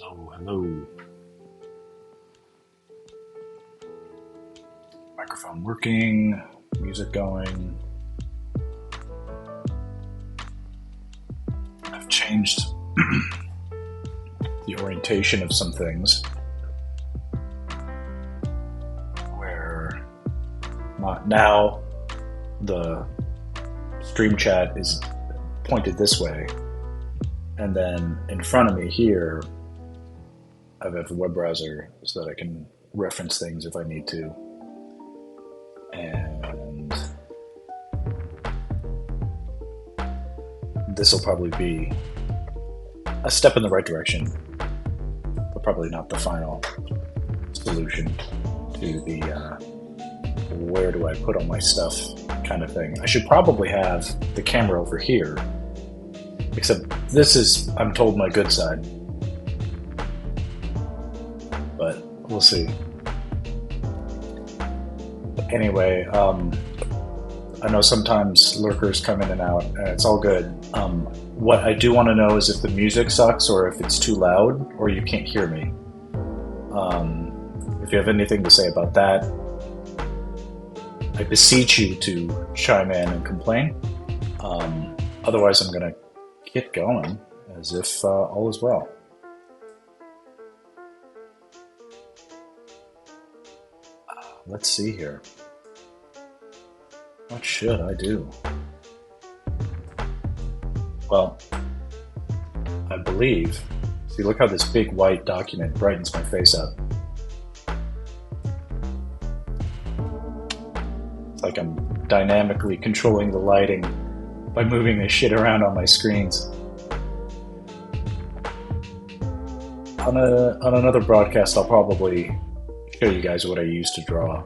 Hello, hello. Microphone working, music going. I've changed the orientation of some things where now the stream chat is pointed this way, and then in front of me here I have a web browser so that I can reference things if I need to. And this will probably be a step in the right direction, but probably not the final solution to the where do I put all my stuff kind of thing. I should probably have the camera over here, except this is, I'm told, my good side. But we'll see. Anyway, I know sometimes lurkers come in and out, and it's all good. What I do want to know is if the music sucks or if it's too loud or you can't hear me. If you have anything to say about that, I beseech you to chime in and complain. Otherwise, I'm going to get going as if all is well. Let's see here. What should I do? Well, I believe... See, look how this big white document brightens my face up. It's like I'm dynamically controlling the lighting by moving this shit around on my screens. On another broadcast, I'll probably show you guys what I used to draw.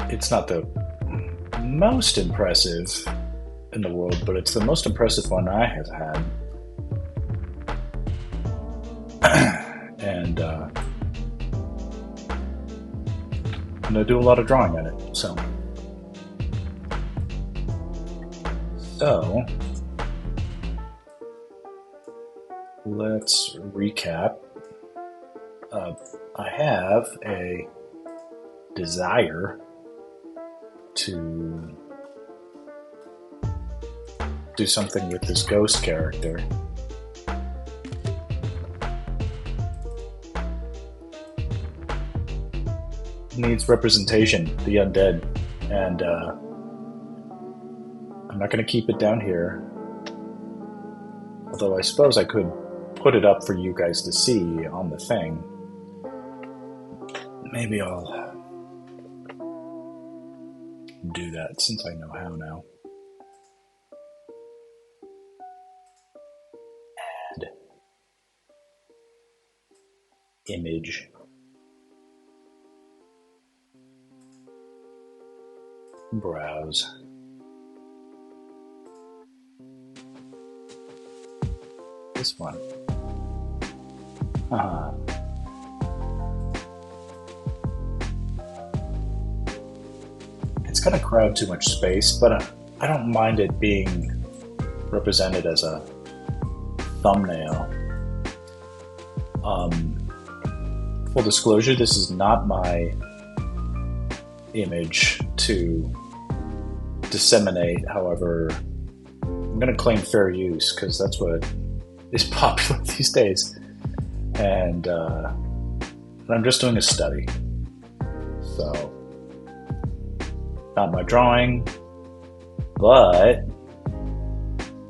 It's not the most impressive in the world, but it's the most impressive one I have had. And I'm gonna do a lot of drawing on it, so let's recap. I have a desire to do something with this ghost character. It needs representation, the undead, and I'm not going to keep it down here, although I suppose I could put it up for you guys to see on the thing. Maybe I'll do that since I know how now. Add image. Browse. This one. It's going to crowd too much space, but I don't mind it being represented as a thumbnail. Full disclosure, this is not my image to disseminate. However, I'm going to claim fair use because that's what is popular these days. And I'm just doing a study. So, not my drawing, but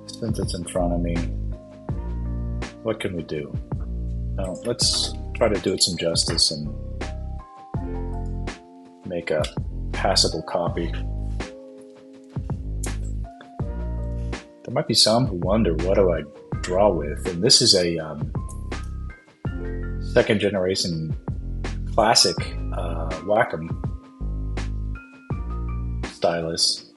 since it's in front of me, what can we do? Now, let's try to do it some justice and make a passable copy. There might be some who wonder, what do I draw with? And this is a second generation classic Wacom stylus.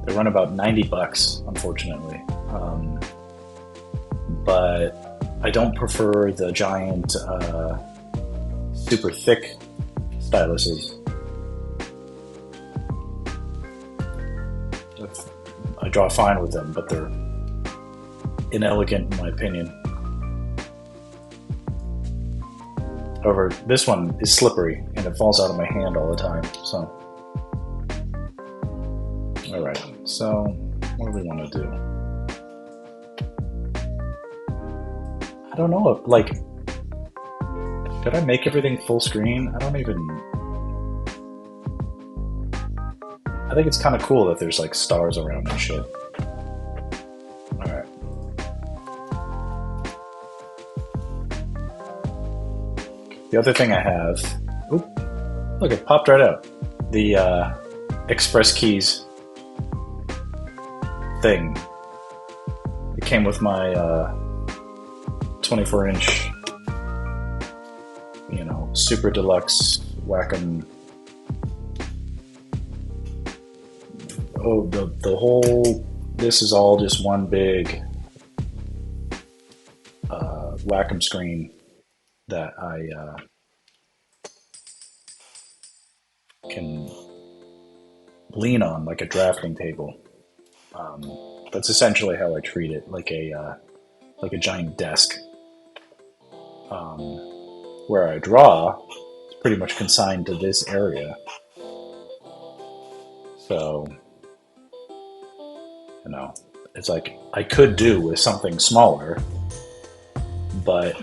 They run about $90, unfortunately. But I don't prefer the giant, super thick styluses. I draw fine with them, but they're inelegant in my opinion. However, this one is slippery and it falls out of my hand all the time. So, all right. So, what do we want to do? I don't know. Like, should I make everything full screen? I don't even. I think it's kind of cool that there's like stars around and shit. Alright. The other thing I have. Oop, look, it popped right out. The Express Keys thing. It came with my 24-inch, you know, super deluxe Wacom. Oh, the whole, this is all just one big Wacom screen that I can lean on like a drafting table. That's essentially how I treat it, like a giant desk. Where I draw, it's pretty much consigned to this area. So, you know, it's like I could do with something smaller, but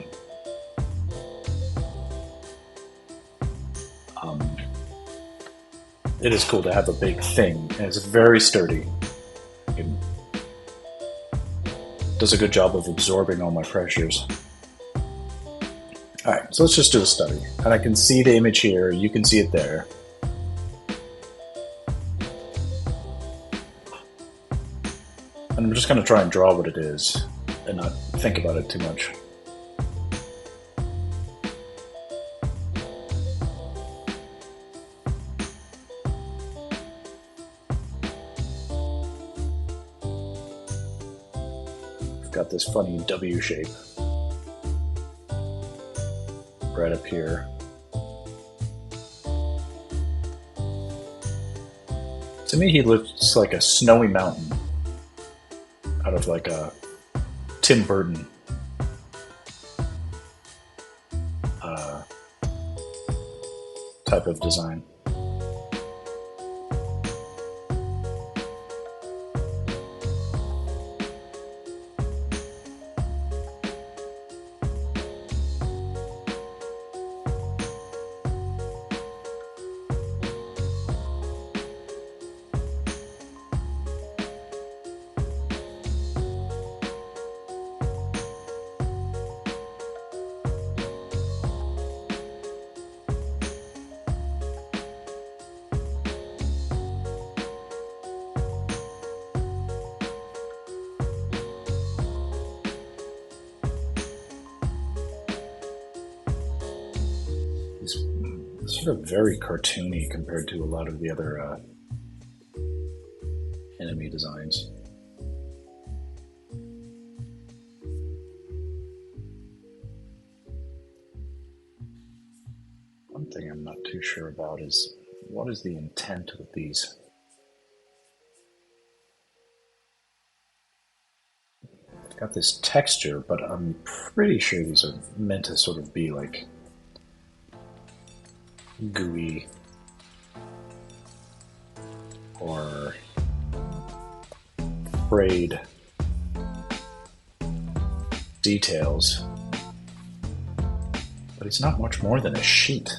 it is cool to have a big thing, and it's very sturdy. It does a good job of absorbing all my pressures. Alright, so let's just do a study. And I can see the image here, you can see it there. And I'm just going to try and draw what it is, and not think about it too much. Got this funny W shape right up here. To me, he looks like a snowy mountain out of like a Tim Burton type of design. It's sort of very cartoony compared to a lot of the other enemy designs. One thing I'm not too sure about is what is the intent with these? It's got this texture, but I'm pretty sure these are meant to sort of be like gooey or frayed details, but it's not much more than a sheet.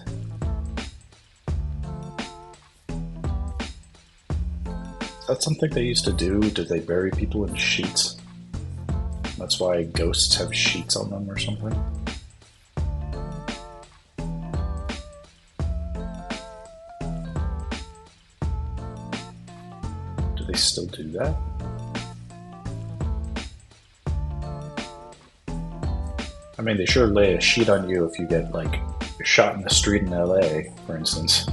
Is that something they used to do? Did they bury people in sheets? That's why ghosts have sheets on them or something? Do they still do that? I mean, they sure lay a sheet on you if you get, like, shot in the street in LA, for instance.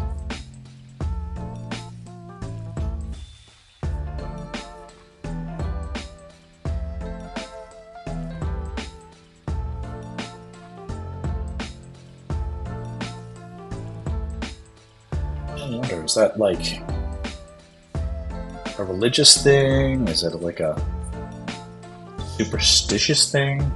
I wonder, is that, like, a religious thing? Is it, like, a superstitious thing?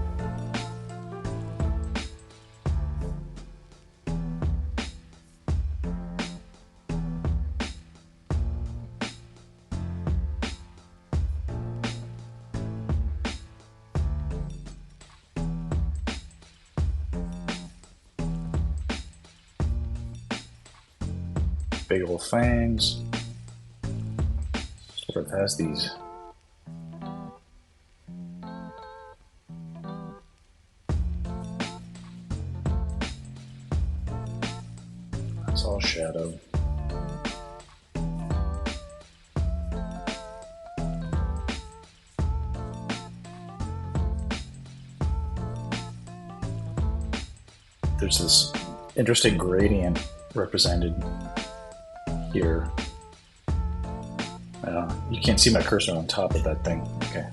big old fangs. Sort of has these. That's all shadow. There's this interesting gradient represented here. You can't see my cursor on top of that thing. Okay.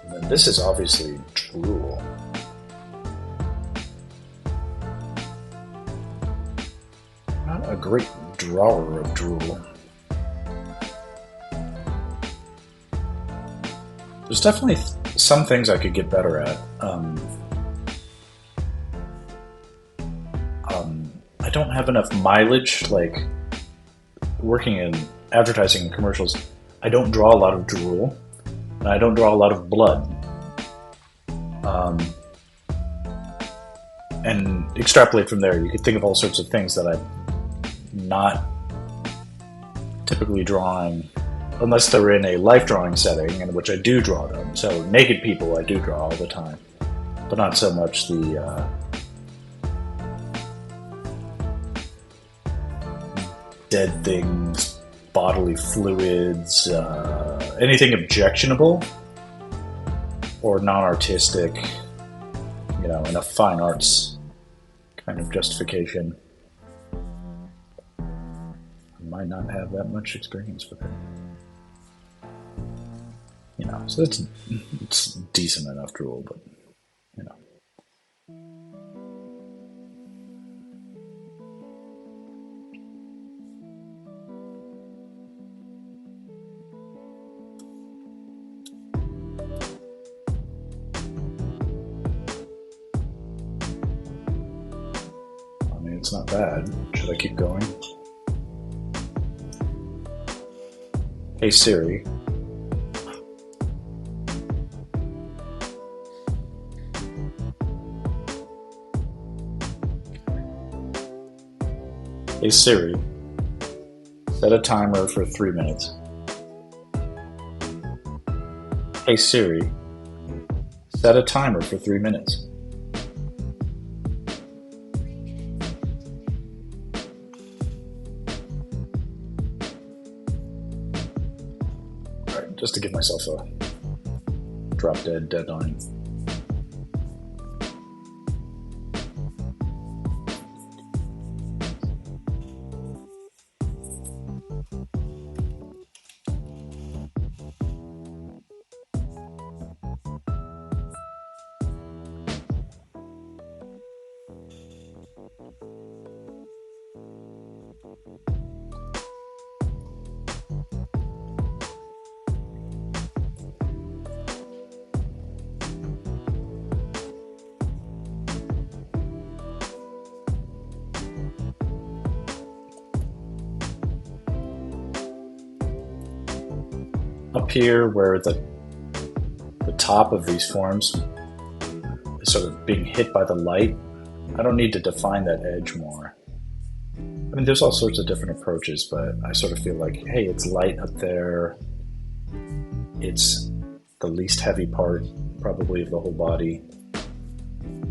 And then this is obviously drool. Not a great drawer of drool. There's definitely some things I could get better at. I don't have enough mileage, like working in advertising and commercials. I don't draw a lot of drool, and I don't draw a lot of blood. And extrapolate from there, you could think of all sorts of things that I'm not typically drawing unless they're in a life drawing setting, in which I do draw them. So naked people I do draw all the time, but not so much the dead things, bodily fluids, anything objectionable or non-artistic, you know, in a fine arts kind of justification. I might not have that much experience with it. You know, so it's decent enough drool, but you know. I mean, it's not bad. Should I keep going? Hey Siri. Hey Siri, set a timer for 3 minutes. Hey Siri, set a timer for 3 minutes. Alright, just to give myself a drop-dead deadline. Up here where the top of these forms is sort of being hit by the light, I don't need to define that edge more. I mean, there's all sorts of different approaches, but I sort of feel like, hey, it's light up there. It's the least heavy part, probably, of the whole body.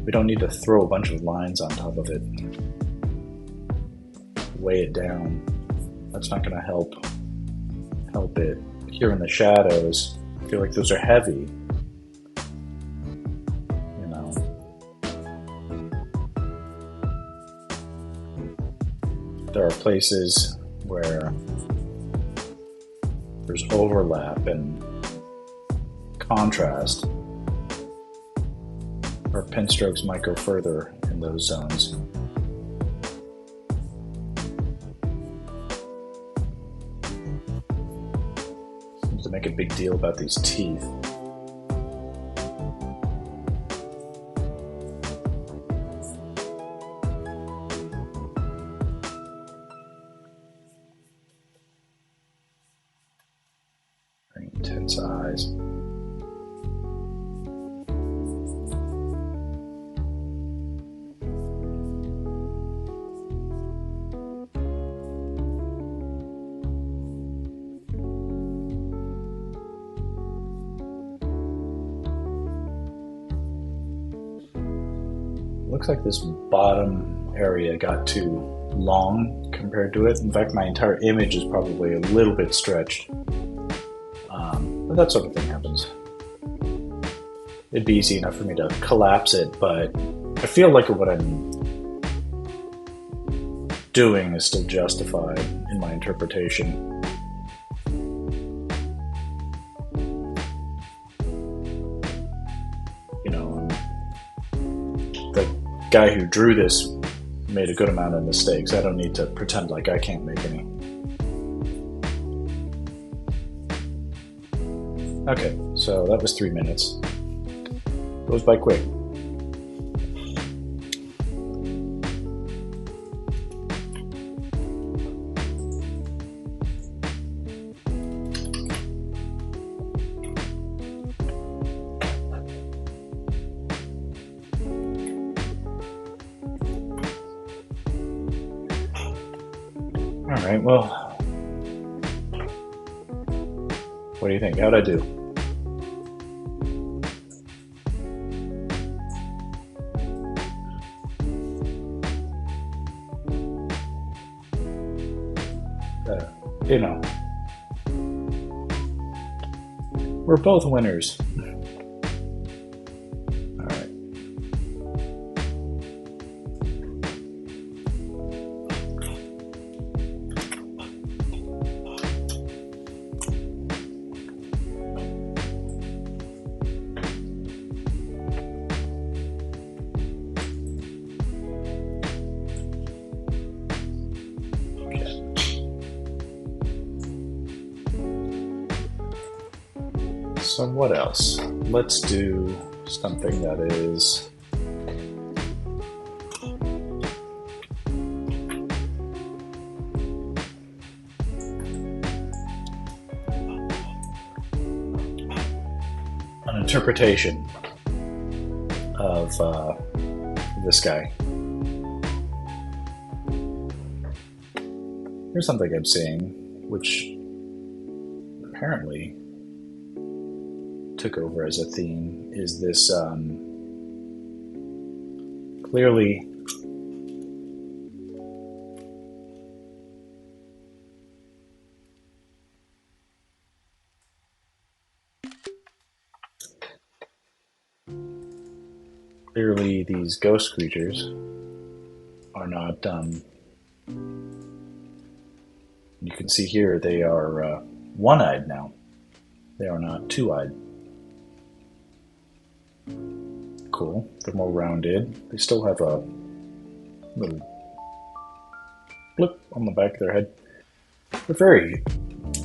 We don't need to throw a bunch of lines on top of it. Weigh it down. That's not going to help it. Here in the shadows, I feel like those are heavy. You know. There are places where there's overlap and contrast. Our pen strokes might go further in those zones. Seems to make a big deal about these teeth. Very intense eyes. looks like this bottom area got too long compared to it. In fact, my entire image is probably a little bit stretched. But that sort of thing happens. It'd be easy enough for me to collapse it, but I feel like what I'm doing is still justified in my interpretation. You know, the guy who drew this made a good amount of mistakes. I don't need to pretend like I can't make any. Okay, so that was 3 minutes. Goes by quick. All right, well, what do you think? How'd I do? You know, we're both winners. All right. So what else? Let's do something that is an interpretation of this guy. Here's something I'm seeing, which apparently took over as a theme, is this clearly these ghost creatures are not you can see here they are one-eyed now. They are not two-eyed. Cool. They're more rounded. They still have a little blip on the back of their head. They're very...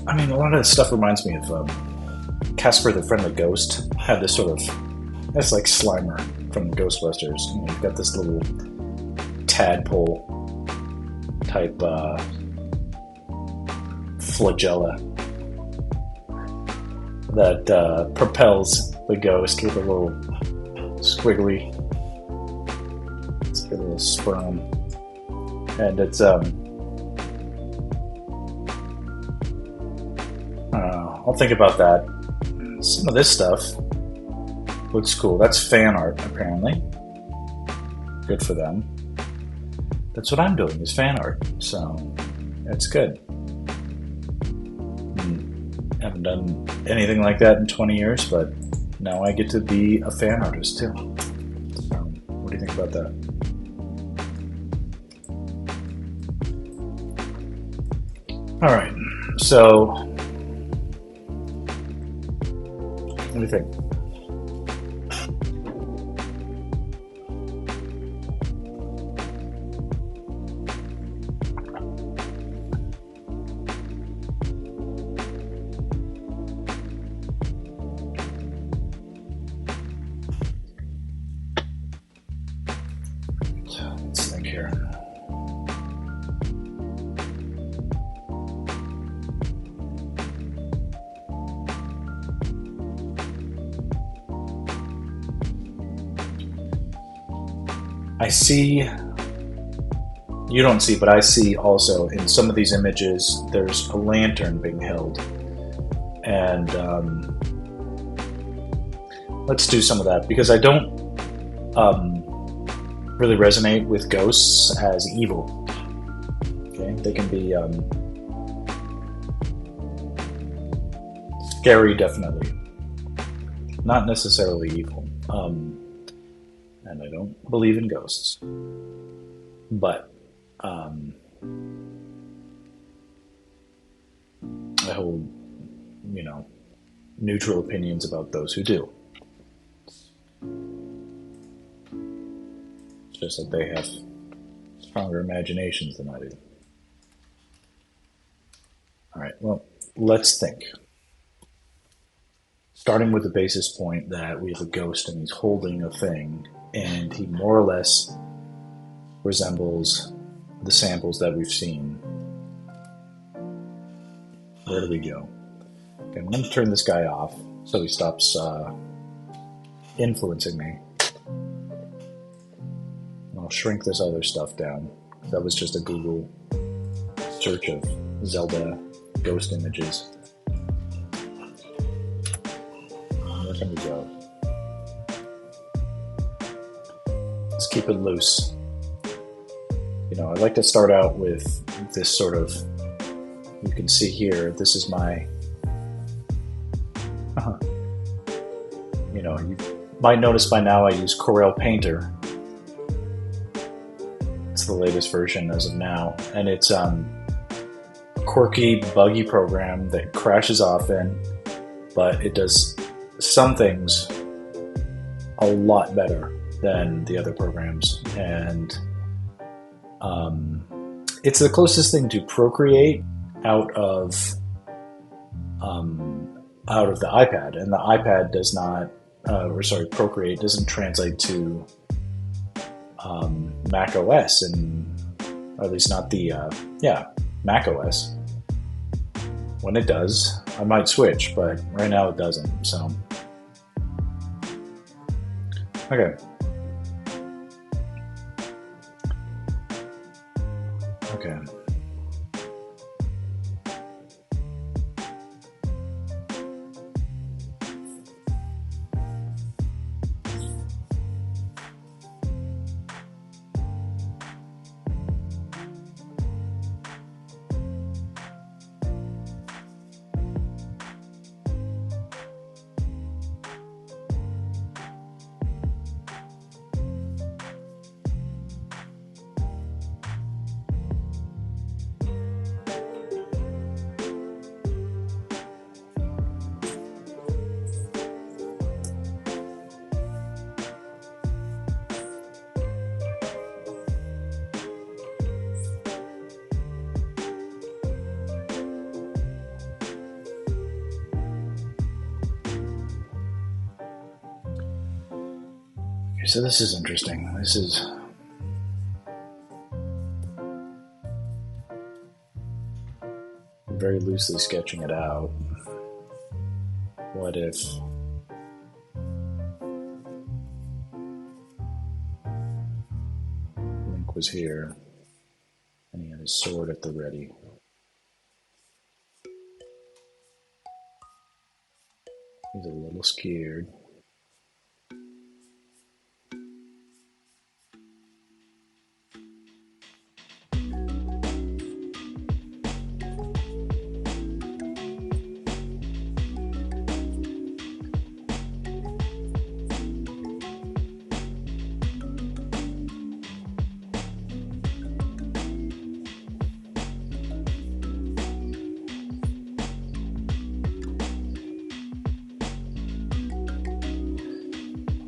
I mean, a lot of this stuff reminds me of Casper the Friendly Ghost. Had this sort of... That's like Slimer from Ghostbusters. You know, you've got this little tadpole type flagella that propels the ghost with a little squiggly, it's a little sperm, and it's I'll think about that. Some of this stuff looks cool. That's fan art, apparently. Good for them. That's what I'm doing, is fan art, so that's good. Haven't done anything like that in 20 years, but now I get to be a fan artist too. So, what do you think about that? All right, so what do you think? Let's think here. I see, you don't see, but I see also in some of these images there's a lantern being held. And let's do some of that, because I don't really resonate with ghosts as evil. Okay, they can be scary, definitely, not necessarily evil. And I don't believe in ghosts, but I hold, neutral opinions about those who do. It's just that they have stronger imaginations than I do. All right, well, let's think. Starting with the basis point that we have a ghost and he's holding a thing, and he more or less resembles the samples that we've seen. Where do we go? Okay, I'm going to turn this guy off so he stops influencing me. I'll shrink this other stuff down. That was just a Google search of Zelda ghost images. Where can we go? Let's keep it loose. I like to start out with this sort of, you can see here, this is my, you might notice by now I use Corel Painter. It's the latest version as of now, and it's a quirky, buggy program that crashes often, but it does some things a lot better than the other programs, and it's the closest thing to Procreate out of the iPad, and the iPad does not, Procreate doesn't translate to Mac OS, or at least not the Mac OS. When it does, I might switch, but right now it doesn't. So, okay. So this is interesting. This is very loosely sketching it out. What if Link was here and he had his sword at the ready? He's a little scared.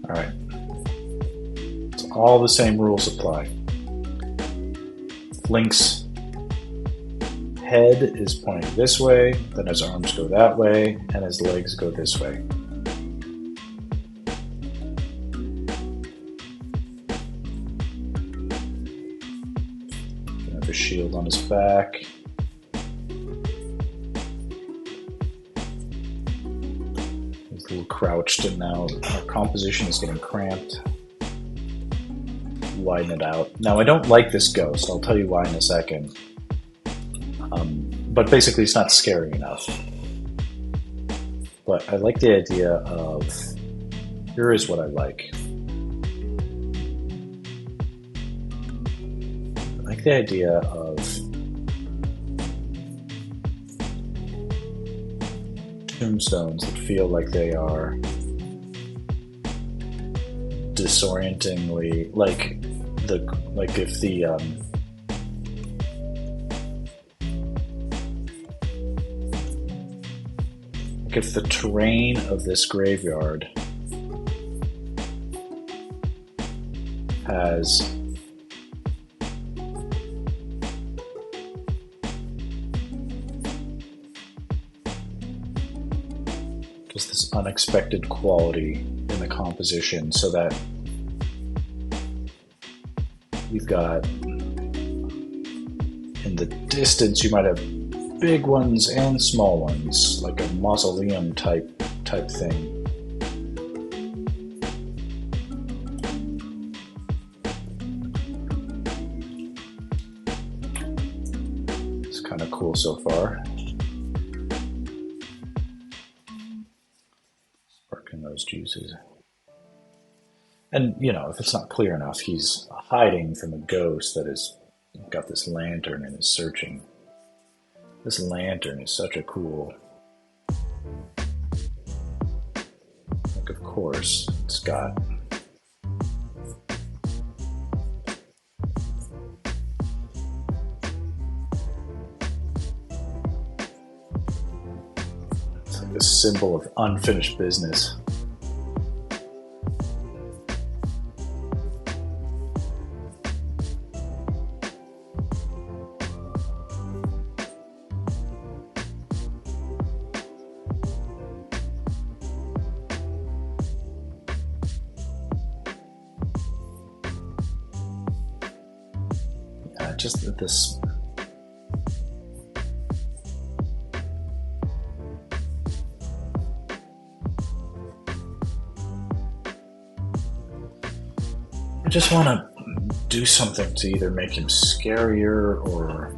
All right, so all the same rules apply. Link's head is pointing this way, then his arms go that way, and his legs go this way. Gonna have a shield on his back. A little crouched, and now our composition is getting cramped. Widen it out. Now I don't like this ghost, I'll tell you why in a second. But basically it's not scary enough. But I like the idea of, here is what I like. the idea of tombstones that feel like they are disorientingly, like if the terrain of this graveyard has just this unexpected quality in the composition, so that you've got, in the distance, you might have big ones and small ones, like a mausoleum type thing. It's kind of cool so far. Sparking those juices. And, you know, if it's not clear enough, he's hiding from a ghost that has got this lantern and is searching. This lantern is such a cool... Like, of course, it's got... It's like a symbol of unfinished business. Just this I just want to do something to either make him scarier or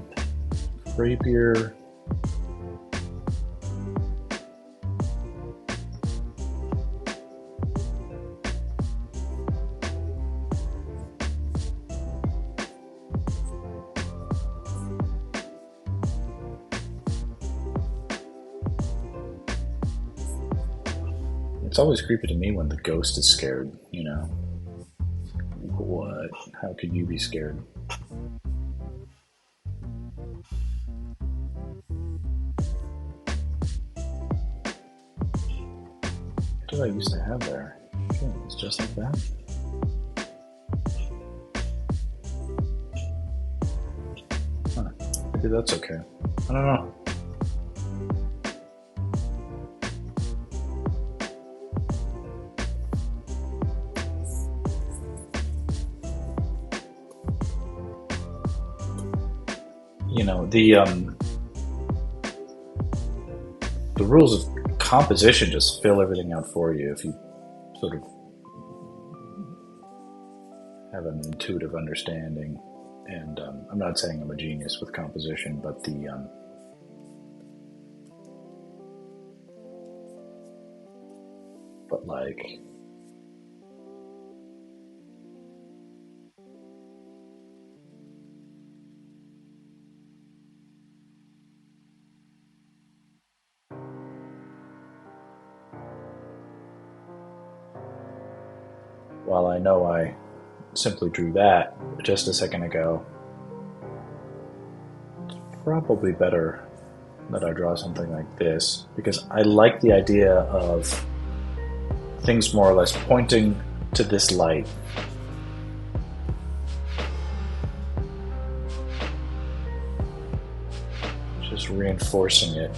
creepier. It's always creepy to me when the ghost is scared, you know? What? How could you be scared? What did I used to have there? Shit, it's just like that? Huh. Maybe that's okay. I don't know. You know, the rules of composition just fill everything out for you if you sort of have an intuitive understanding. And I'm not saying I'm a genius with composition, but like, while I know I simply drew that just a second ago, it's probably better that I draw something like this, because I like the idea of things more or less pointing to this light. Just reinforcing it.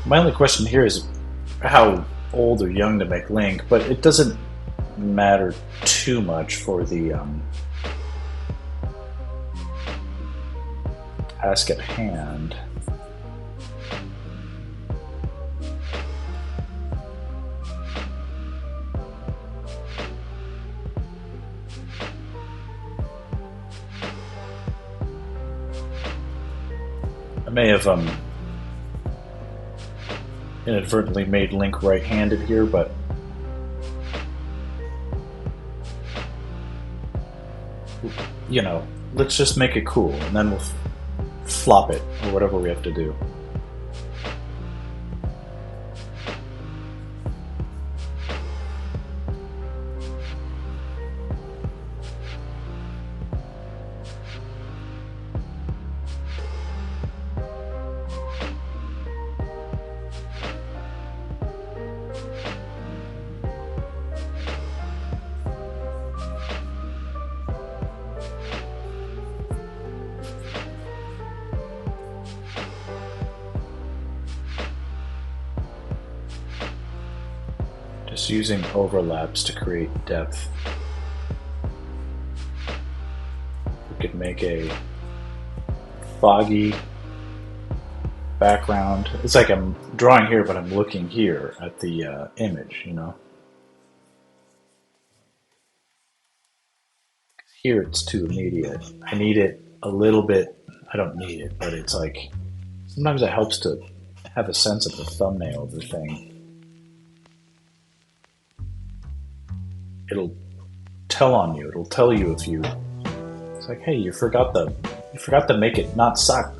My only question here is how old or young to make Link, but it doesn't matter too much for the task at hand. I may have inadvertently made Link right-handed here, but you know, let's just make it cool, and then we'll flop it, or whatever we have to do. Just using overlaps to create depth. We could make a foggy background. It's like I'm drawing here, but I'm looking here at the image, you know? Here it's too immediate. I need it a little bit. I don't need it, but it's like, sometimes it helps to have a sense of the thumbnail of the thing. It'll tell on you. It'll tell you if you. It's like, hey, you forgot to make it not suck.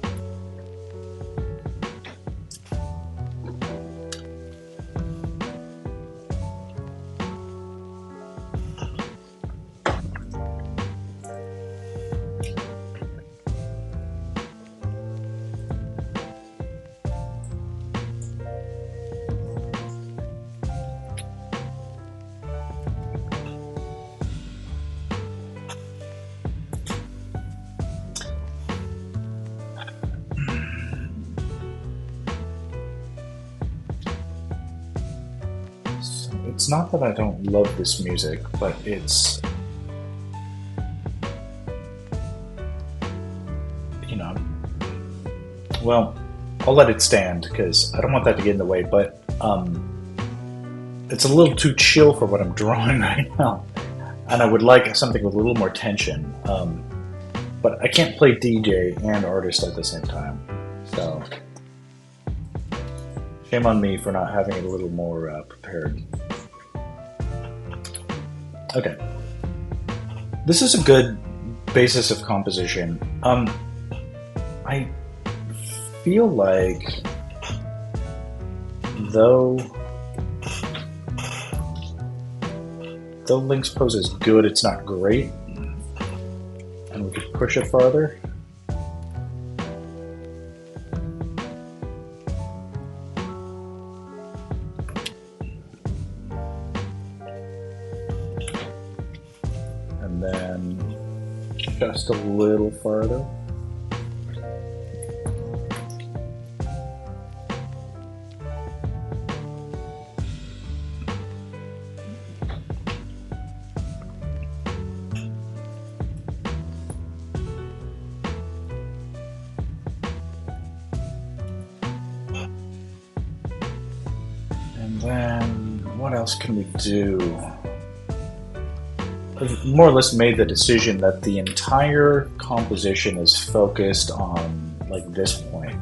It's not that I don't love this music, but it's, you know, well, I'll let it stand because I don't want that to get in the way, but it's a little too chill for what I'm drawing right now. And I would like something with a little more tension. But I can't play DJ and artist at the same time. So, shame on me for not having it a little more prepared. Okay. This is a good basis of composition. I feel like, though Link's pose is good, it's not great. And we could push it farther. And then just a little farther. And then what else can we do? I've more or less made the decision that the entire composition is focused on like this point.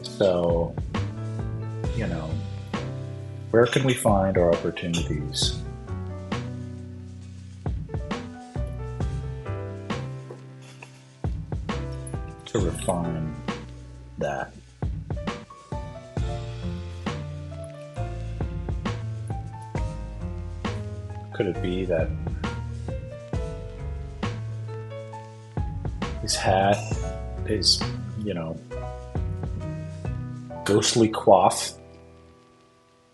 So, you know, where can we find our opportunities? To refine that. Could it be that his hat is, you know, ghostly coif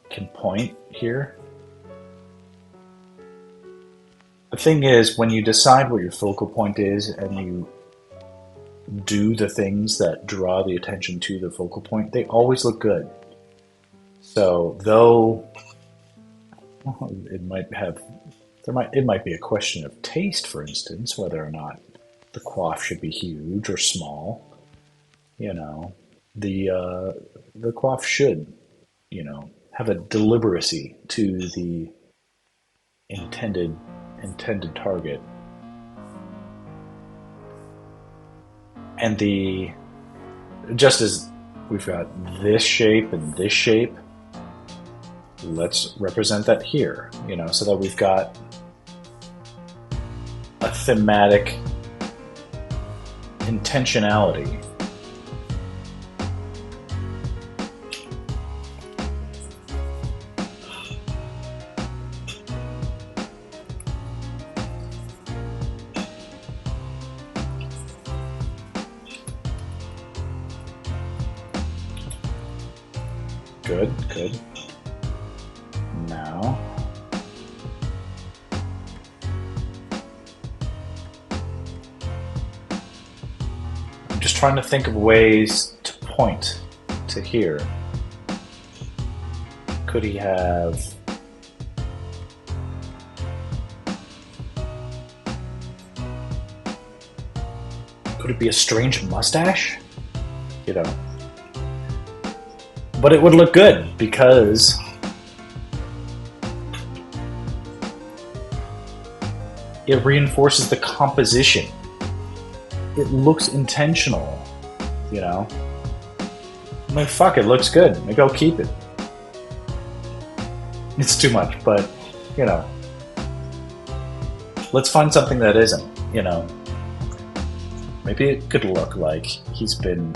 can point here? The thing is, when you decide what your focal point is and you do the things that draw the attention to the focal point, they always look good. So, though it might be a question of taste, for instance, whether or not the coif should be huge or small. You know, the coif should, you know, have a deliberacy to the intended target. And just as we've got this shape and this shape. Let's represent that here, you know, so that we've got a thematic intentionality. Good, good. Now, I'm just trying to think of ways to point to here. Could he have... Could it be a strange mustache? You know. But it would look good because it reinforces the composition. It looks intentional, you know? I'm like, fuck, it looks good. Maybe I'll keep it. It's too much, but, you know. Let's find something that isn't, you know. Maybe it could look like he's been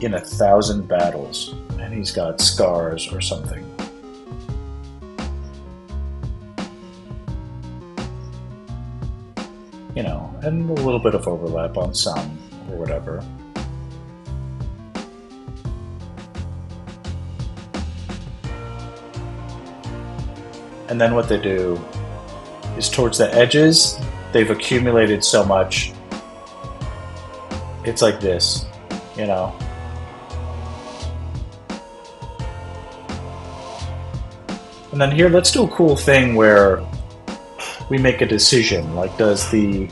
in 1,000 battles and he's got scars or something. You know, and a little bit of overlap on some or whatever. And then what they do is towards the edges, they've accumulated so much. It's like this, you know. And then here, let's do a cool thing where we make a decision. Like, does the...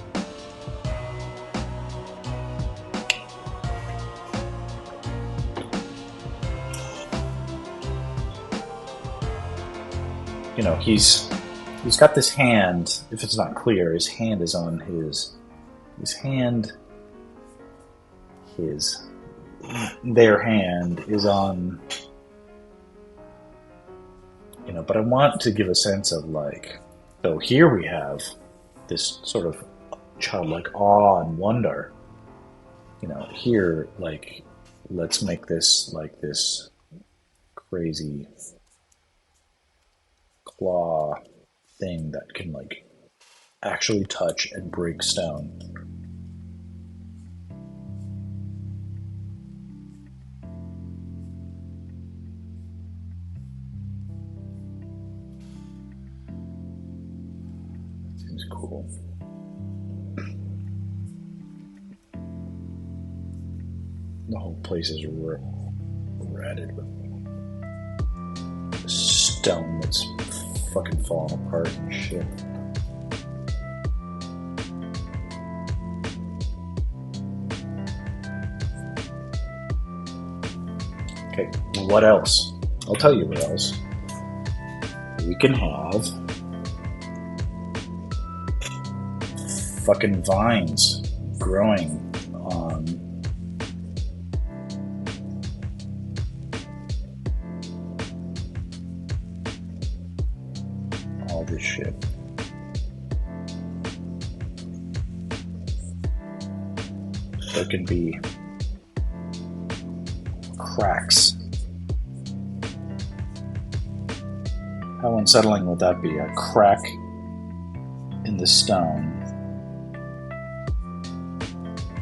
You know, he's got this hand. If it's not clear, his hand is on their hand is on, you know, but I want to give a sense of like, so here we have this sort of childlike awe and wonder. You know, here, like, let's make this like this crazy claw thing that can like actually touch and break stone. Seems cool. The whole place is ratted with stone that's fucking falling apart and shit. Okay, what else? I'll tell you what else. We can have fucking vines growing on all this shit. There can be cracks. How unsettling would that be? A crack in the stone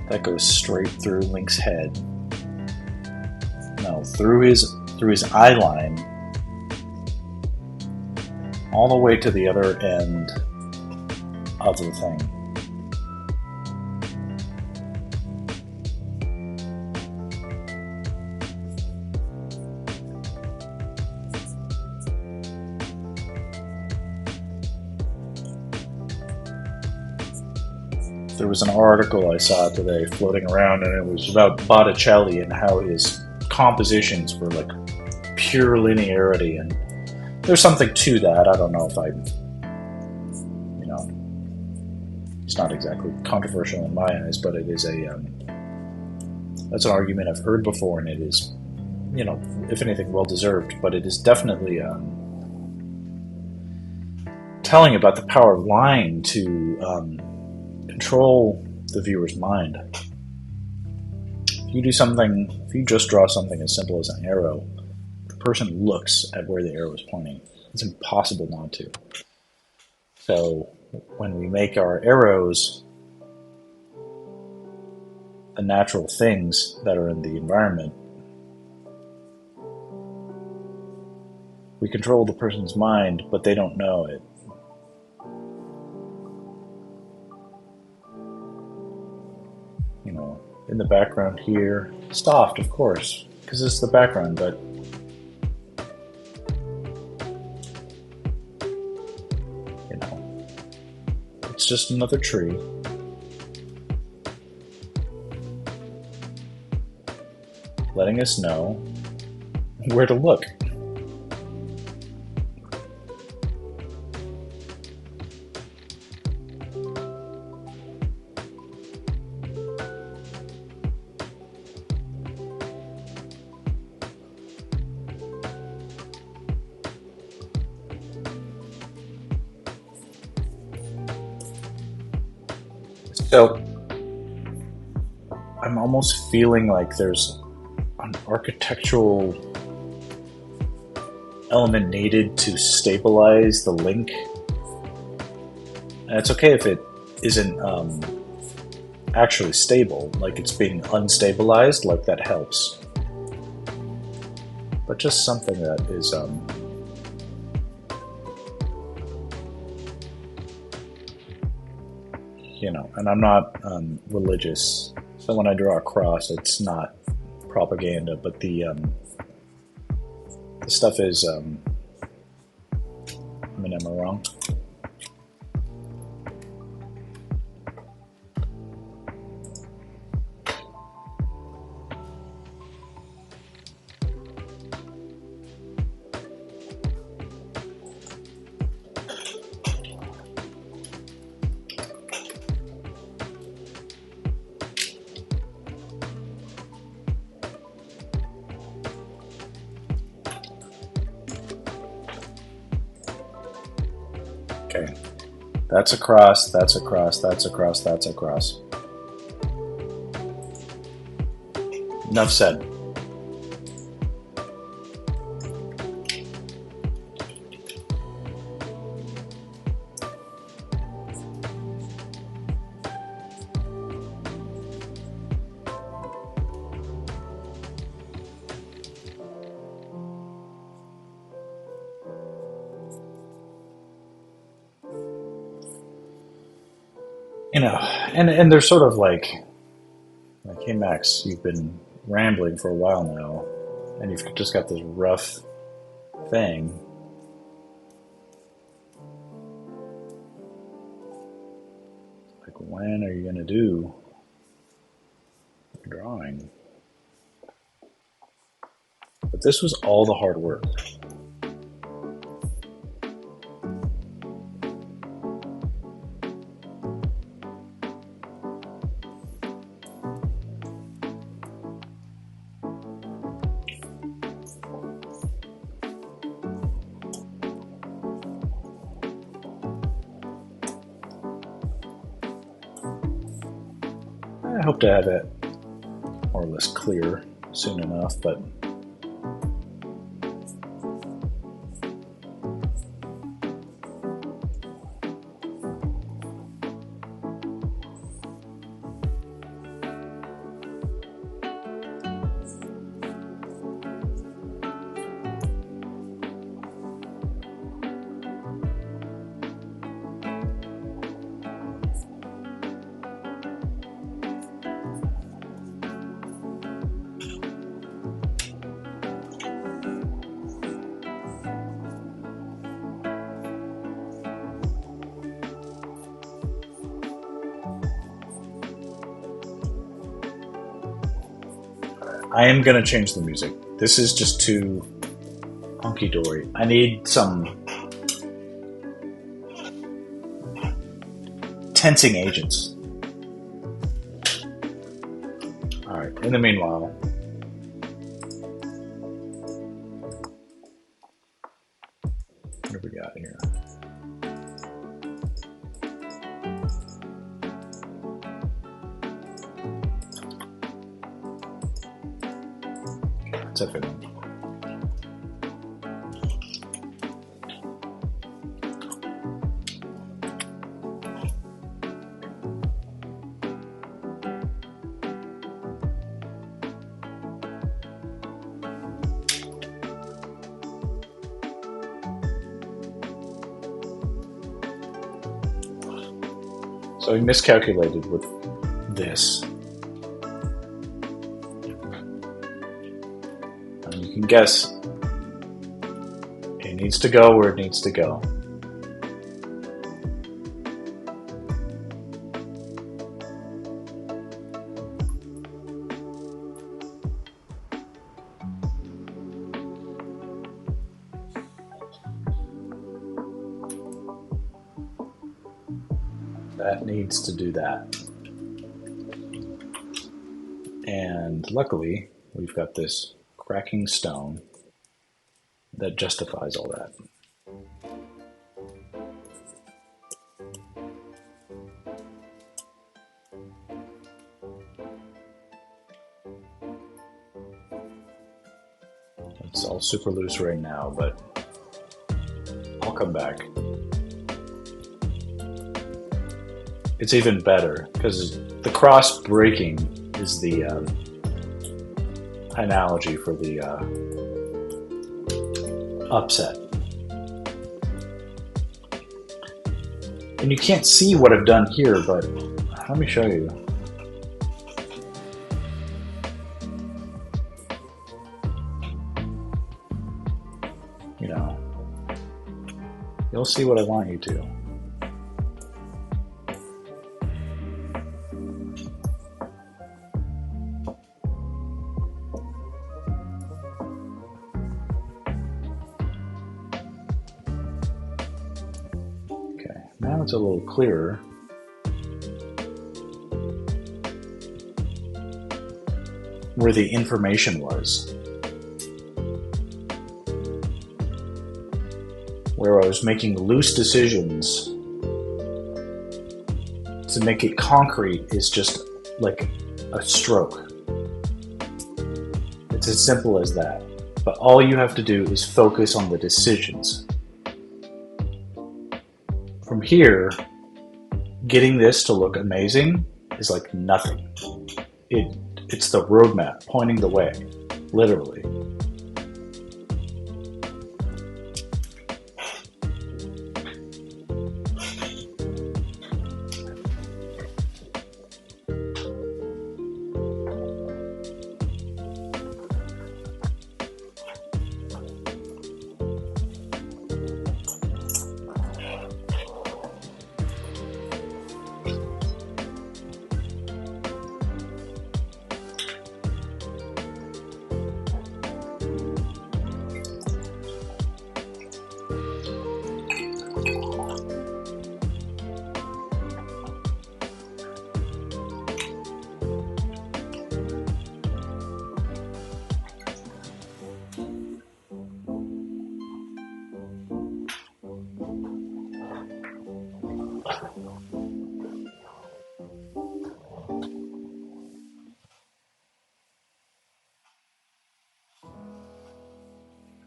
that goes straight through Link's head. No, through his eye line, all the way to the other end of the thing. There was an article I saw today floating around, and it was about Botticelli and how his compositions were like pure linearity, and there's something to that. I don't know if you know, it's not exactly controversial in my eyes, but it is a That's an argument I've heard before, and it is, if anything, well deserved. But it is definitely telling about the power of lying to control the viewer's mind. If you just draw something as simple as an arrow, the person looks at where the arrow is pointing. It's impossible not to. So when we make our arrows the natural things that are in the environment, we control the person's mind, but they don't know it. In the background here, soft, of course, because it's the background, but it's just another tree. Letting us know where to look. So I'm almost feeling like there's an architectural element needed to stabilize the link. And it's okay if it isn't actually stable, like it's being unstabilized, like that helps. But just something that is and I'm not religious, so when I draw a cross, it's not propaganda, but the stuff is am I wrong? Okay, that's a cross, that's a cross, that's a cross, that's a cross. Enough said. And they're sort of like, hey Max, you've been rambling for a while now, and you've just got this rough thing. Like, when are you going to do your drawing? But this was all the hard work. I hope to have it more or less clear soon enough, but I am going to change the music. This is just too hunky-dory. I need some tensing agents. Alright. in the meanwhile, what have we got here? Let's have it. So he miscalculated with this. And you can guess it needs to go where it needs to go. That needs to do that. And luckily, we've got this cracking stone that justifies all that. It's all super loose right now, but I'll come back. It's even better because the cross breaking is the analogy for the upset. And you can't see what I've done here, but let me show you. You know, you'll see what I want you to. Now it's a little clearer. Where the information was. Where I was making loose decisions to make it concrete is just like a stroke. It's as simple as that. But all you have to do is focus on the decisions. From here, getting this to look amazing is like nothing. It's the roadmap pointing the way, literally.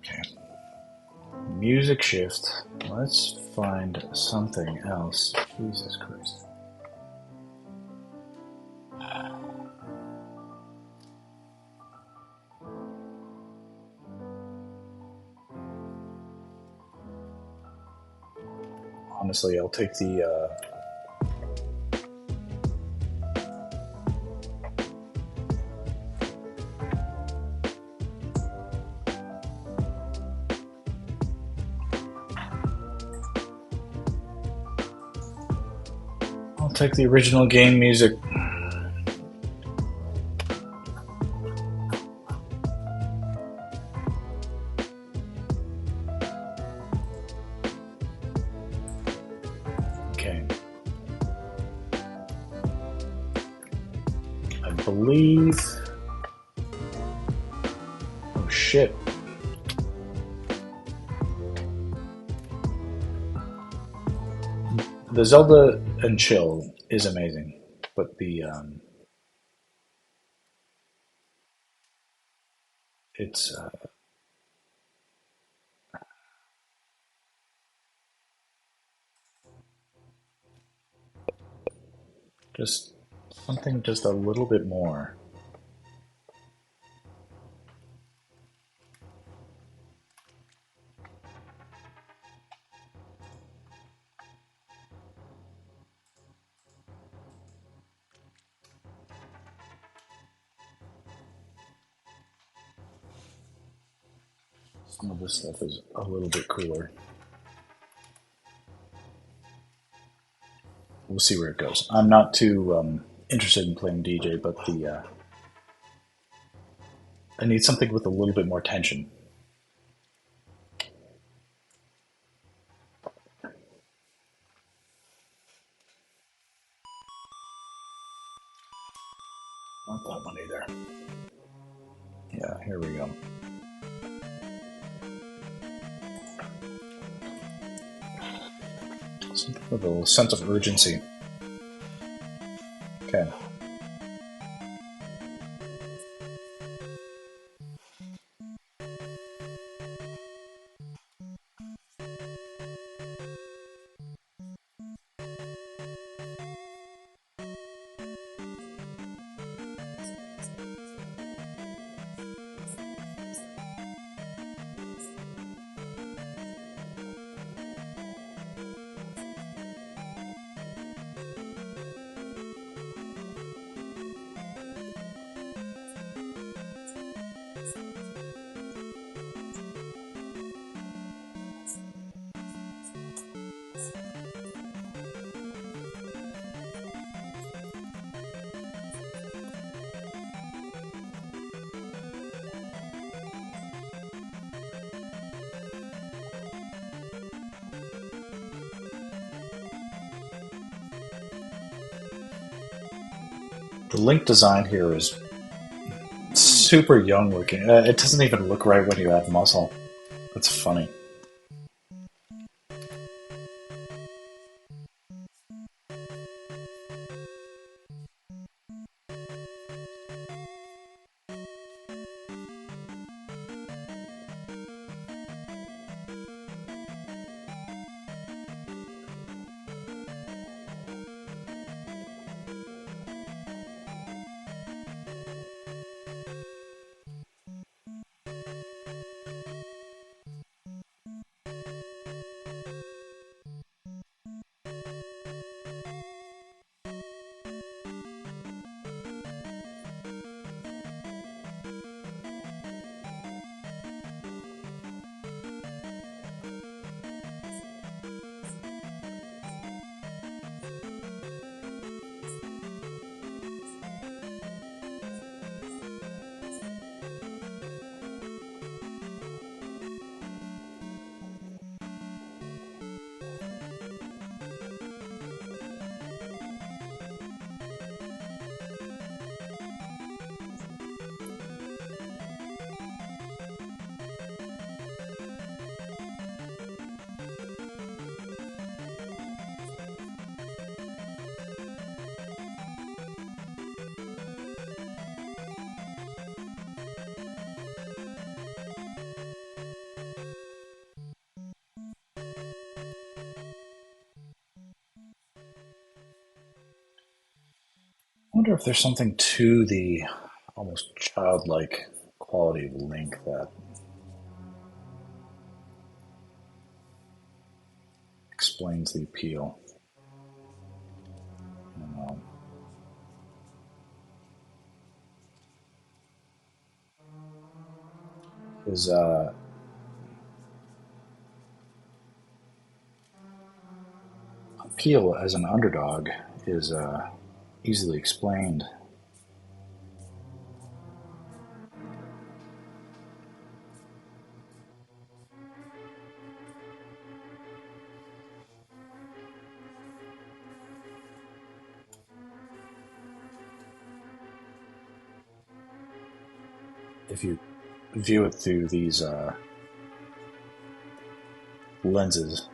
Okay. Music shift. Let's find something else. Jesus Christ. Honestly, I'll take the original game music. Okay. I believe shit. The Zelda and Chill is amazing, but it's just something just a little bit more. Some of this stuff is a little bit cooler. We'll see where it goes. I'm not too interested in playing DJ, but I need something with a little bit more tension. Not that one either. Yeah, here we go. Something with a sense of urgency. Okay. The Link design here is super young looking. It doesn't even look right when you add muscle. That's funny. I wonder if there's something to the almost childlike quality of Link that explains the appeal. I don't know. His appeal as an underdog is easily explained. If you view it through these lenses.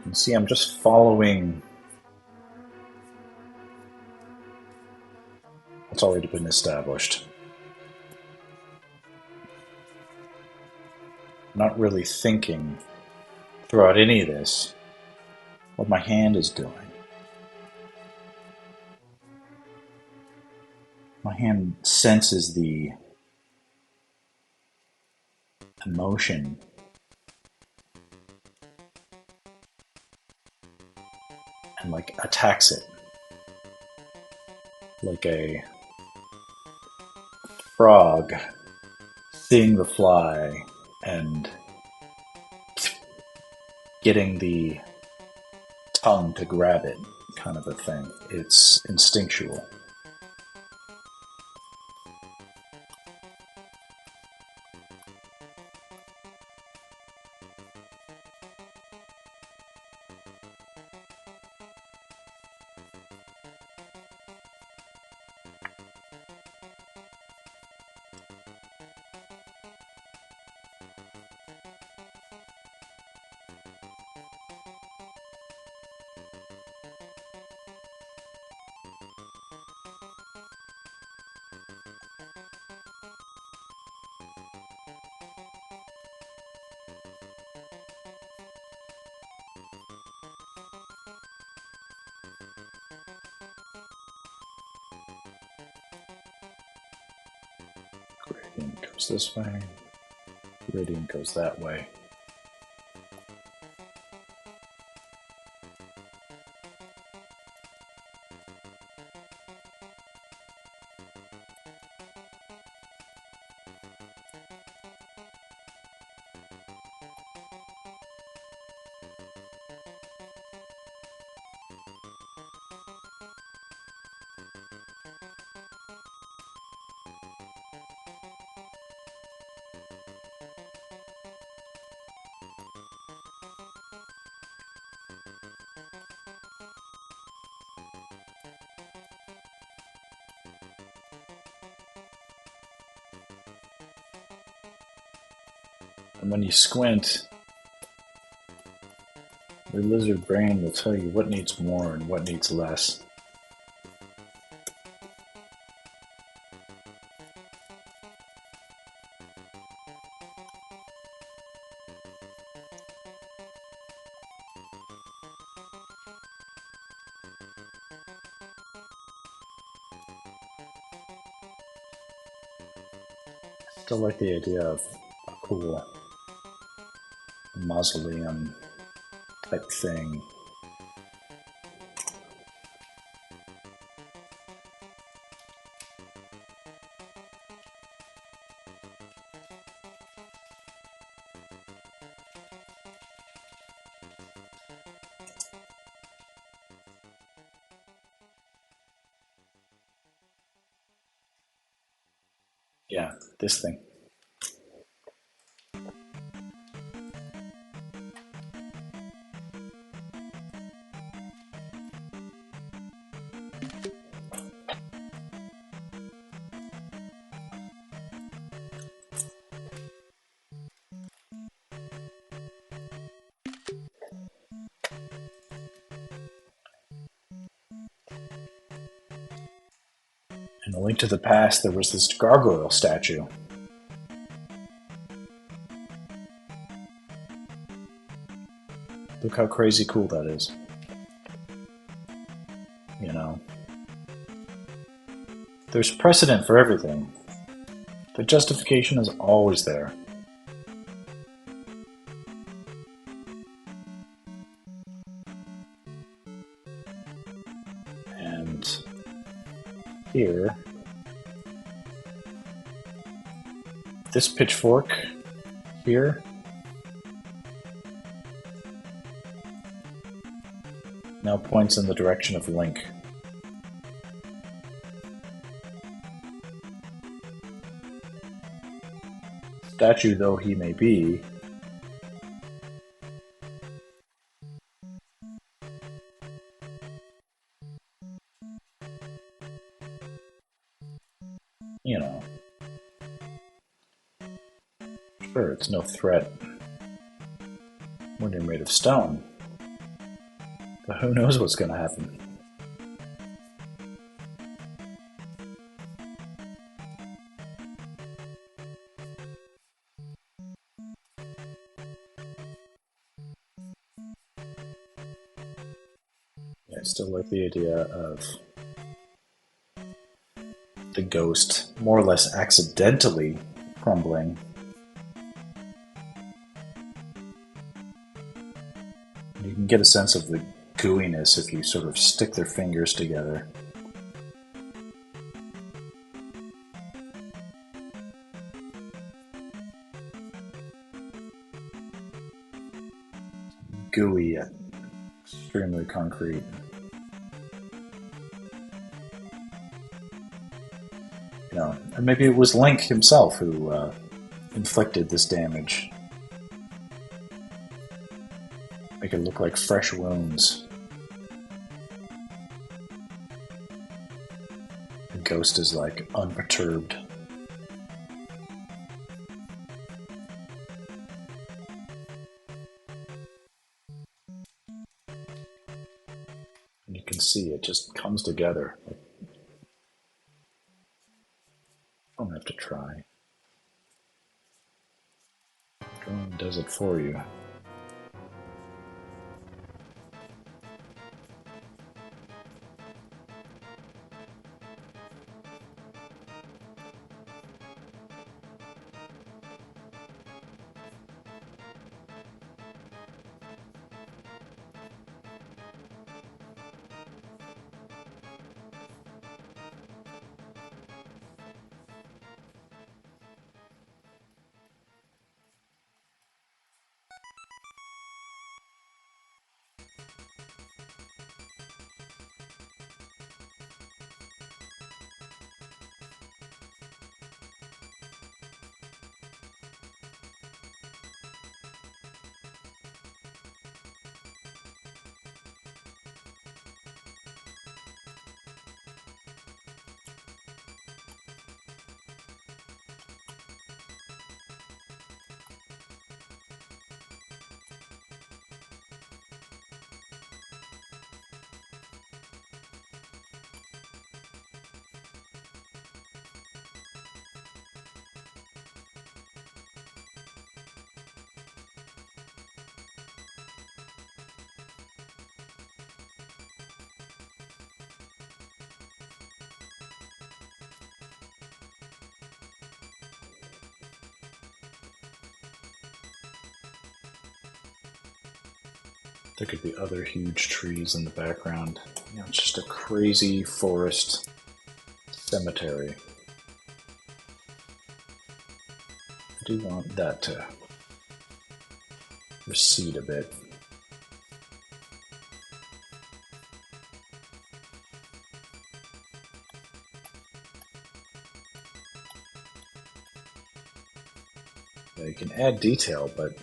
And see, I'm just following what's already been established. Not really thinking throughout any of this what my hand is doing. My hand senses the emotion and like attacks it like a frog seeing the fly and getting the tongue to grab it, kind of a thing. It's instinctual. Gradient goes this way, gradient goes that way. And when you squint, the lizard brain will tell you what needs more and what needs less. Still like the idea of a cool mausoleum type thing. Yeah, this thing. In A Link to the Past, there was this gargoyle statue. Look how crazy cool that is. You know, there's precedent for everything. The justification is always there. here. This pitchfork here now points in the direction of Link. Statue though he may be, you know, sure, it's no threat when you're made of stone, but who knows what's going to happen. I still like the idea of the ghost more or less accidentally crumbling. You can get a sense of the gooiness if you sort of stick their fingers together. Gooey yet extremely concrete. You know, and maybe it was Link himself who inflicted this damage. Make it look like fresh wounds. The ghost is like unperturbed. And you can see it just comes together. Don't have to try. Drawing does it for you. There could be other huge trees in the background. You know, it's just a crazy forest cemetery. I do want that to recede a bit. Yeah, you can add detail, but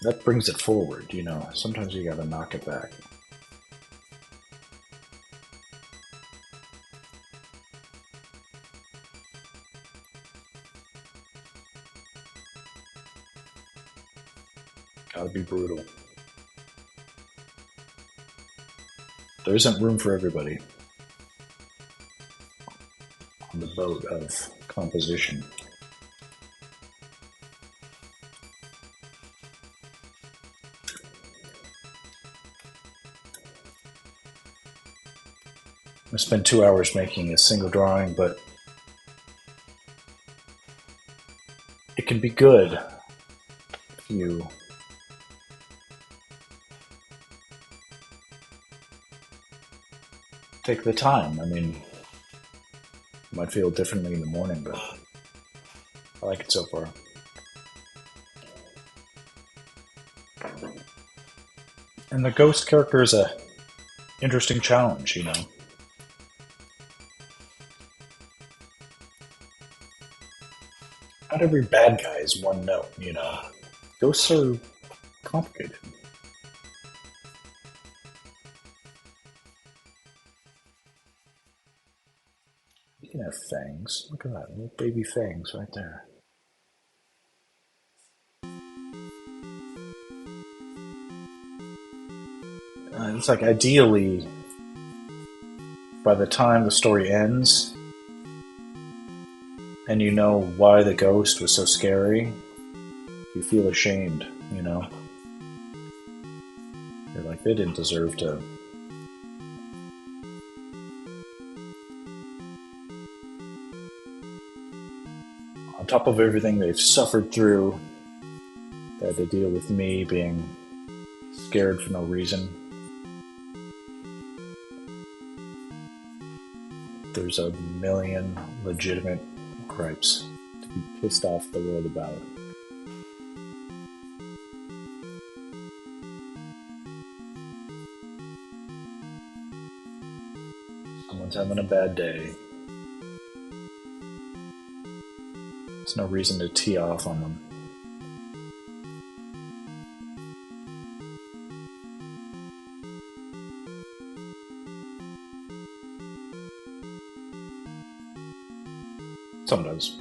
that brings it forward, you know. Sometimes you gotta knock it back. Gotta be brutal. There isn't room for everybody on the boat of composition. I spent 2 hours making a single drawing, but it can be good if you take the time. I mean, it might feel differently in the morning, but I like it so far. And the ghost character is a interesting challenge, you know. Not every bad guy is one note, you know. Ghosts are complicated. You can have fangs. Look at that, little baby fangs right there. It's like ideally, by the time the story ends, and you know why the ghost was so scary, you feel ashamed, you know? You're like, they didn't deserve to. On top of everything they've suffered through, they had to deal with me being scared for no reason. There's a million legitimate gripes to be pissed off the world about. Someone's having a bad day. There's no reason to tee off on them. Some does.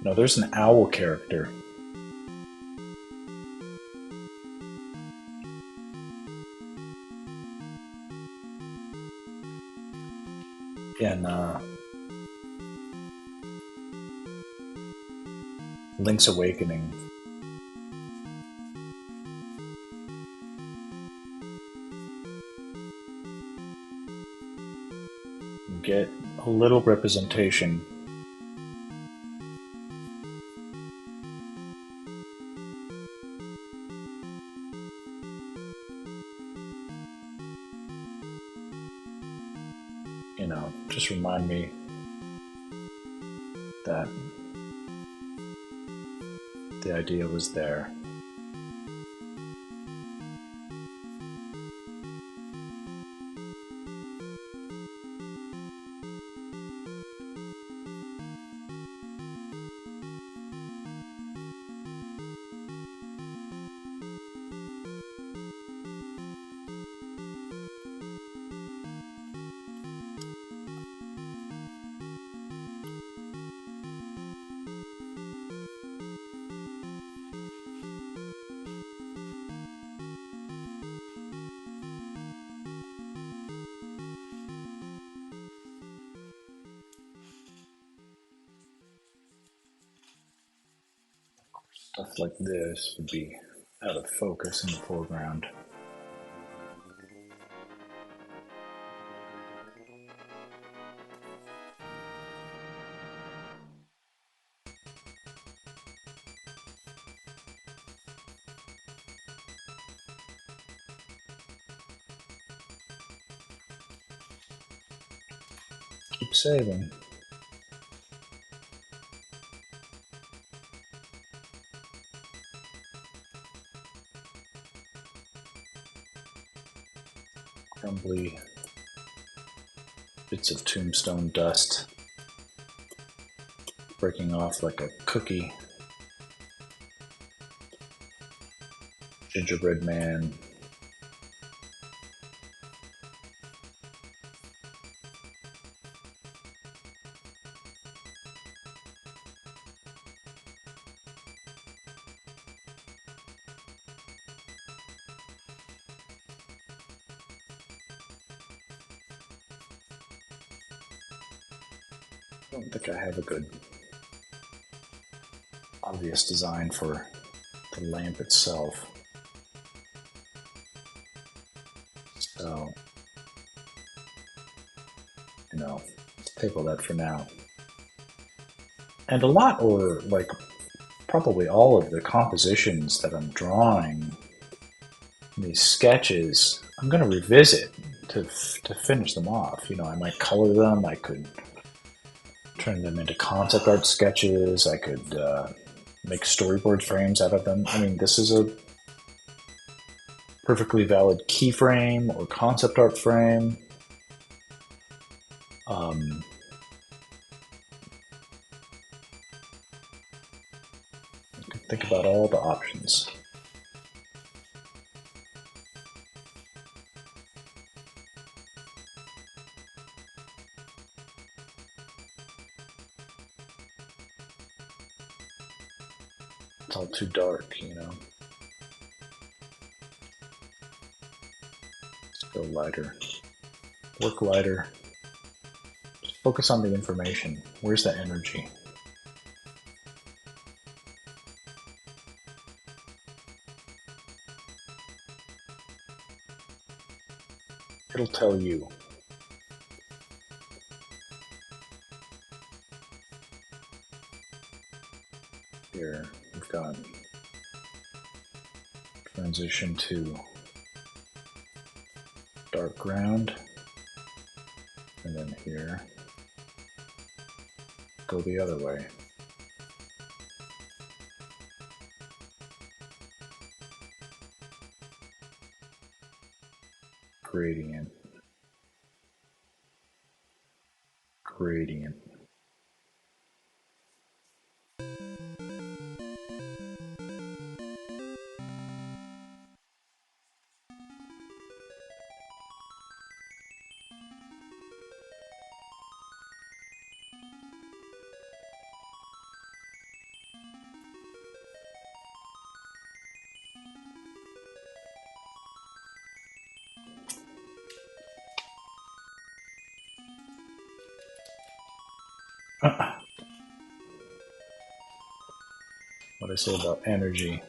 No, there's an owl character. In Link's Awakening. You get a little representation you know, just remind me that the idea was there. Stuff like this would be out of focus in the foreground. Keep saving. Crumbly bits of tombstone dust breaking off like a cookie. Gingerbread man. I don't think I have a good obvious design for the lamp itself. So, you know, table that for now. And a lot, or like probably all of the compositions that I'm drawing, these sketches, I'm going to revisit to finish them off. You know, I might color them. I could turn them into concept art sketches. I could make storyboard frames out of them. I mean, this is a perfectly valid keyframe or concept art frame. You can think about all the options. It's all too dark, you know. Let's go lighter. Work lighter. Just focus on the information. Where's the energy? It'll tell you. Here we've got transition to dark ground, and then here go the other way. Gradient. Gradient. What I say about energy.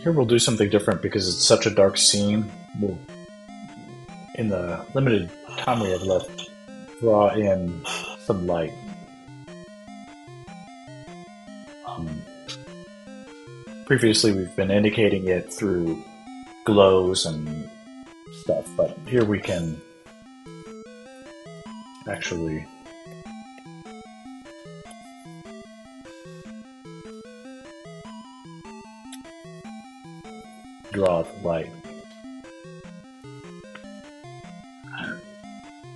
Here we'll do something different because it's such a dark scene. We'll, in the limited time we have left, draw in some light. Previously, we've been indicating it through glows and stuff, but here we can actually draw the light.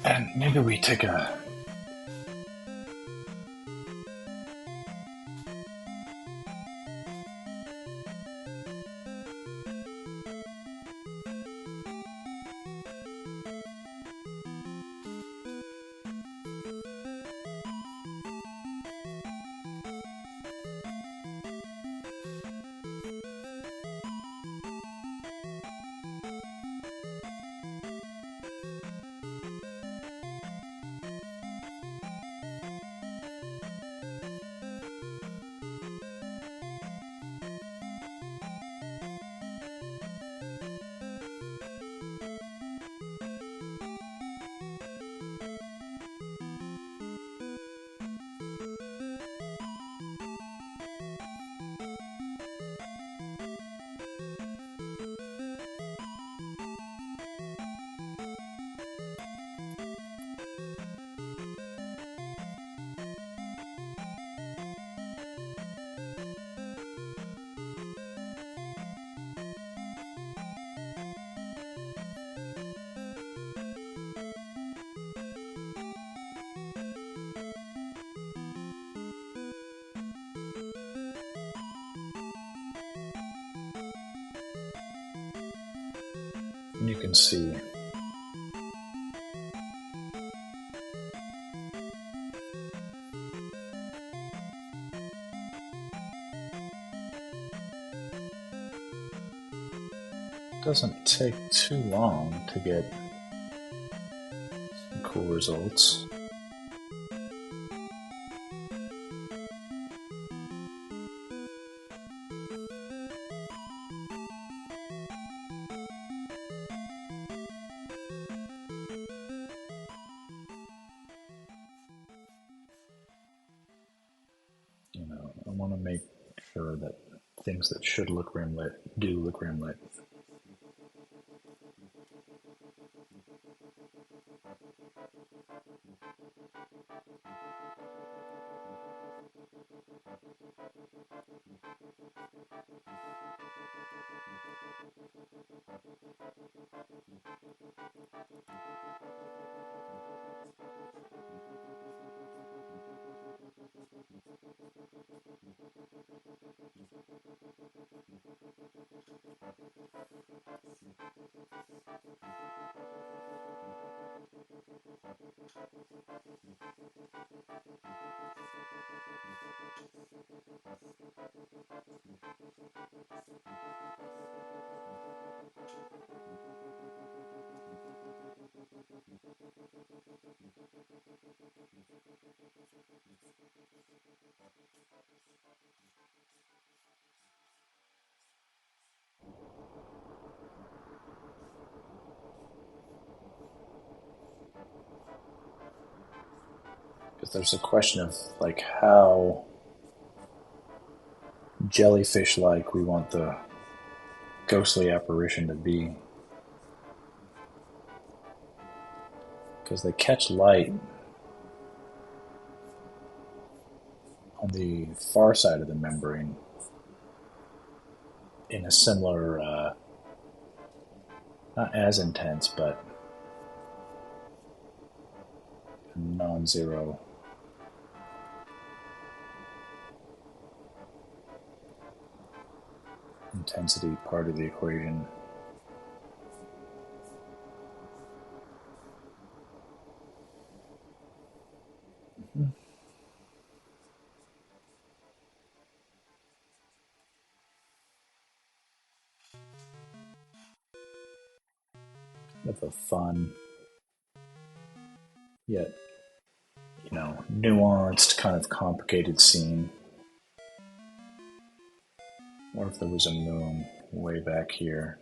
And maybe we take a you can see it doesn't take too long to get some cool results. I want to make sure that things that should look rimlit do look rimlit. Because there's a question of like how jellyfish-like we want the ghostly apparition to be. Because they catch light on the far side of the membrane in a similar, not as intense, but non-zero intensity part of the equation. With a fun, yet, nuanced, kind of complicated scene. Or if there was a moon. way back here.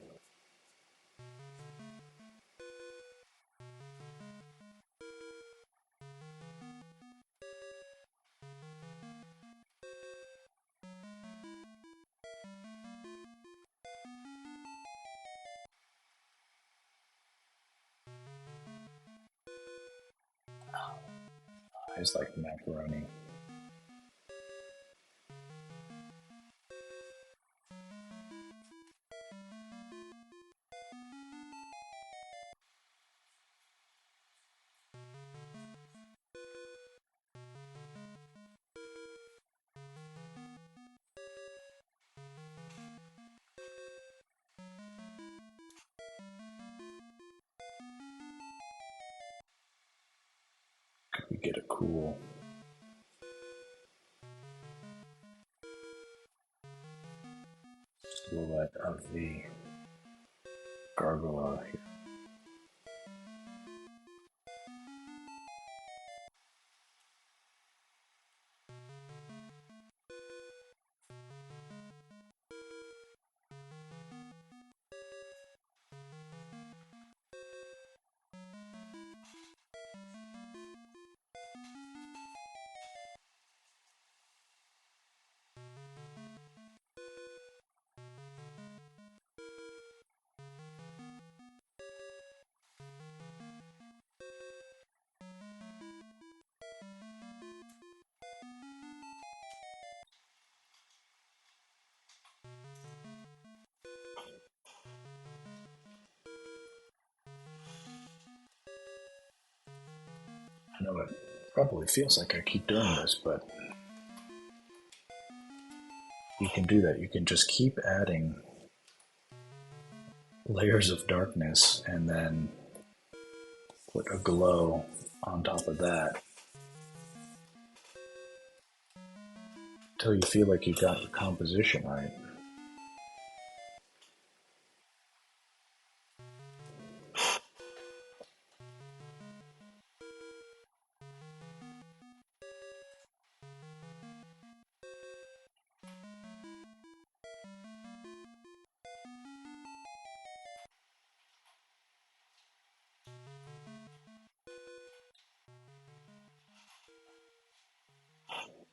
Eyes like macaroni. Could we get a cool silhouette of the gargoyle here? I know it probably feels like I keep doing this, but you can do that. You can just keep adding layers of darkness and then put a glow on top of that until you feel like you got your composition right.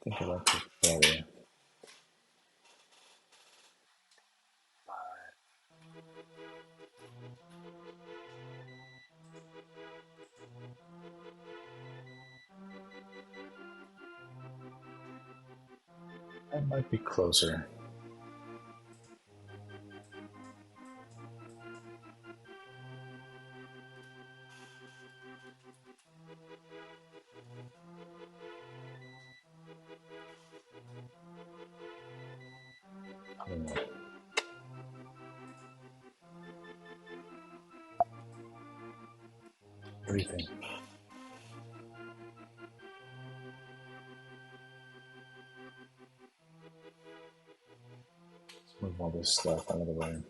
I think I like this better. That might be closer. I don't know. What do you think? Let's move all this stuff out of the way.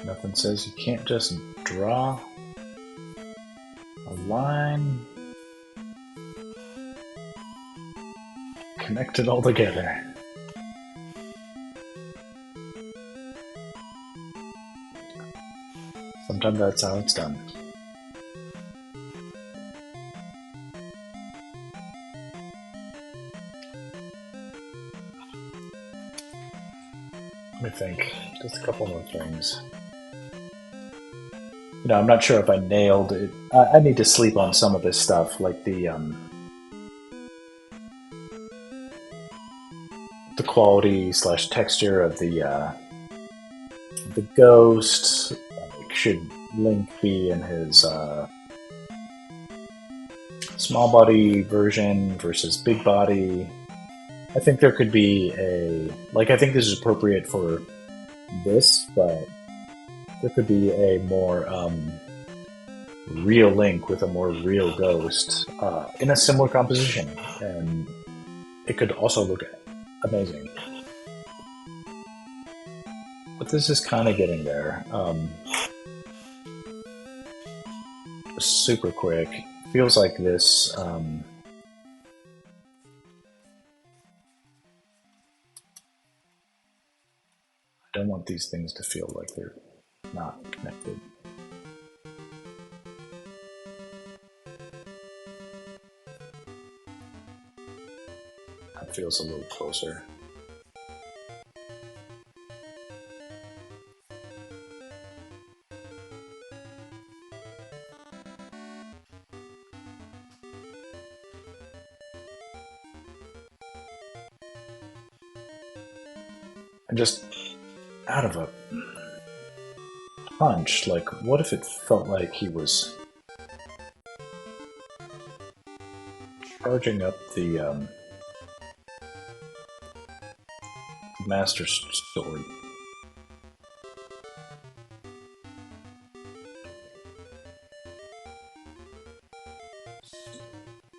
Nothing says you can't just draw a line, connect it all together. Sometimes that's how it's done. Let me think. Just a couple more things. I'm not sure if I nailed it. I need to sleep on some of this stuff, like the quality / texture of the ghost. Should Link be in his small body version versus big body? I think there could be I think this is appropriate for this, but there could be a more real Link with a more real ghost in a similar composition, and it could also look amazing. But this is kind of getting there. Super quick. Feels like this. I don't want these things to feel like they're not connected. That feels a little closer. And just out of a hunch, like, what if it felt like he was charging up the Master Sword?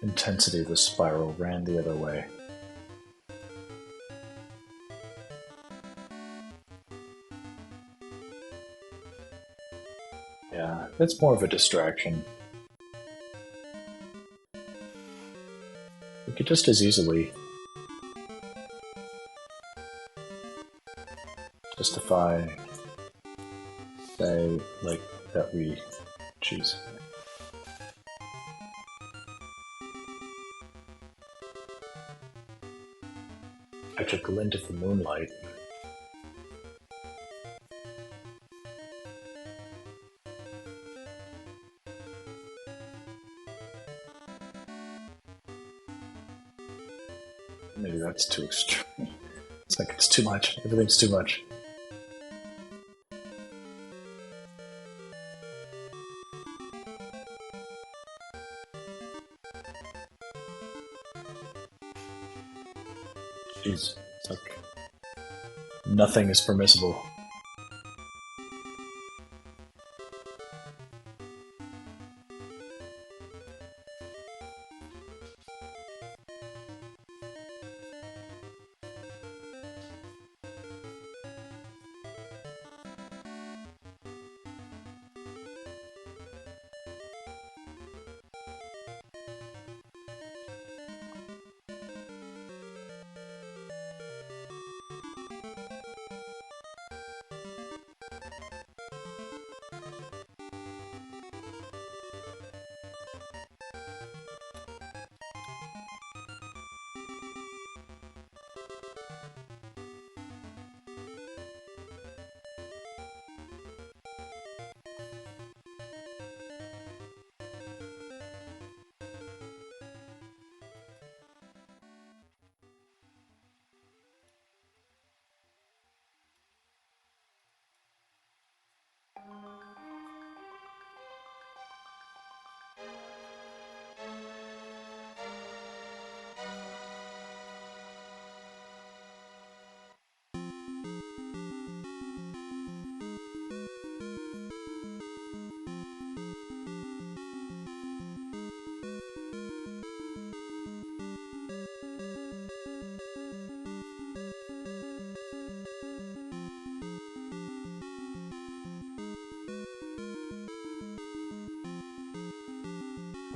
Intensity of the spiral ran the other way. Yeah, it's more of a distraction. We could just as easily justify, say, like, that we... Jeez. I took a glint of the moonlight. Maybe that's too extreme. It's like it's too much. Everything's too much. Jeez, it's like nothing is permissible.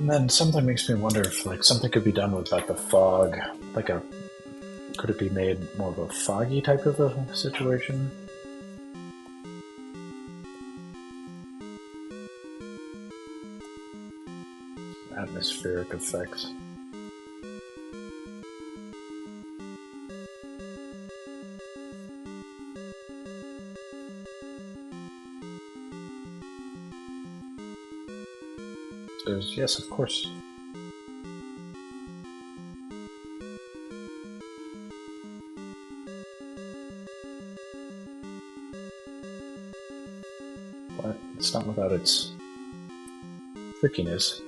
And then something makes me wonder if like something could be done with like the fog, like a could it be made more of a foggy type of a situation? Atmospheric effects. There's, yes, of course. But it's not without its trickiness.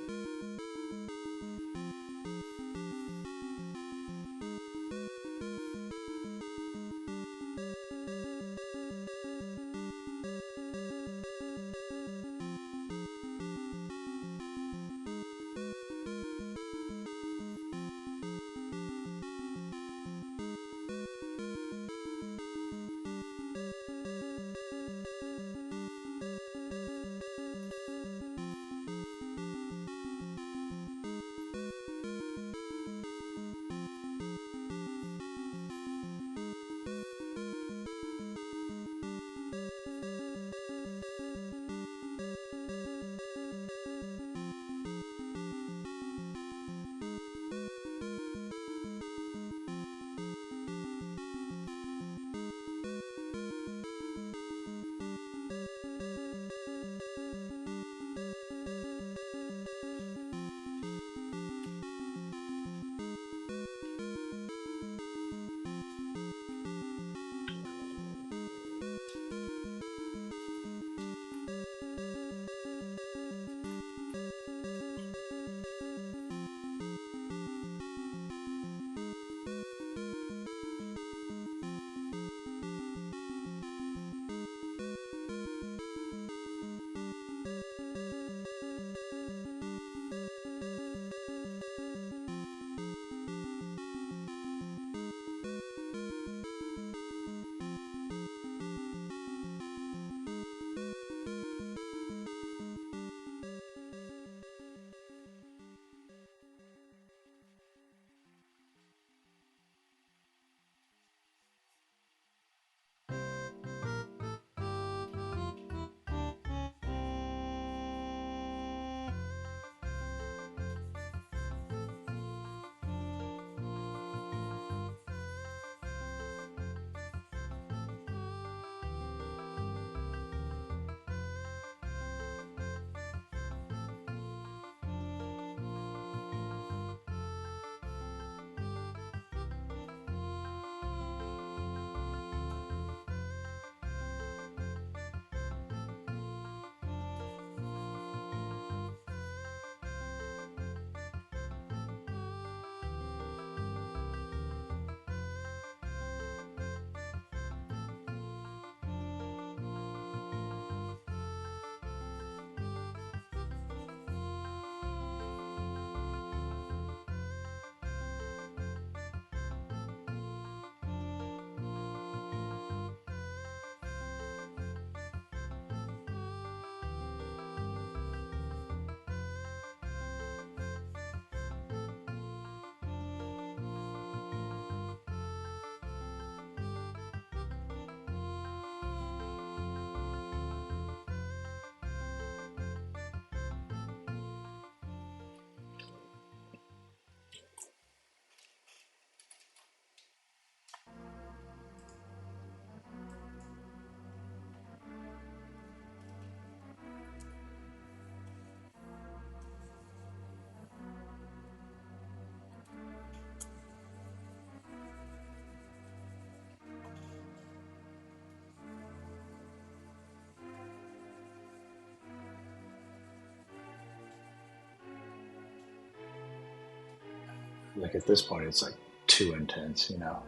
Like at this point, it's like too intense, you know.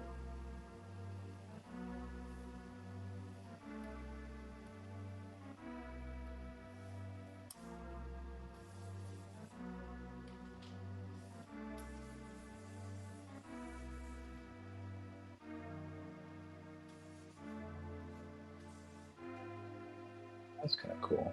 That's kind of cool.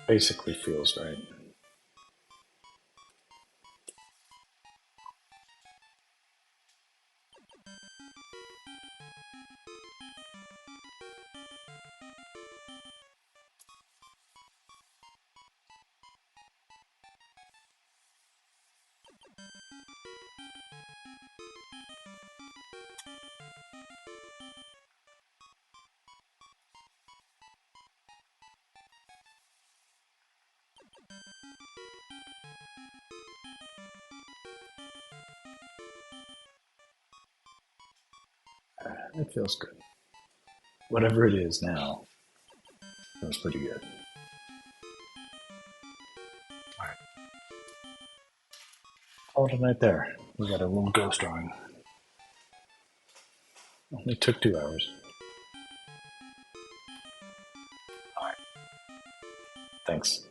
Basically feels right. It feels good. Whatever it is now, feels pretty good. All right. Call it a night there. We got a little ghost drawing. Only took 2 hours. All right. Thanks.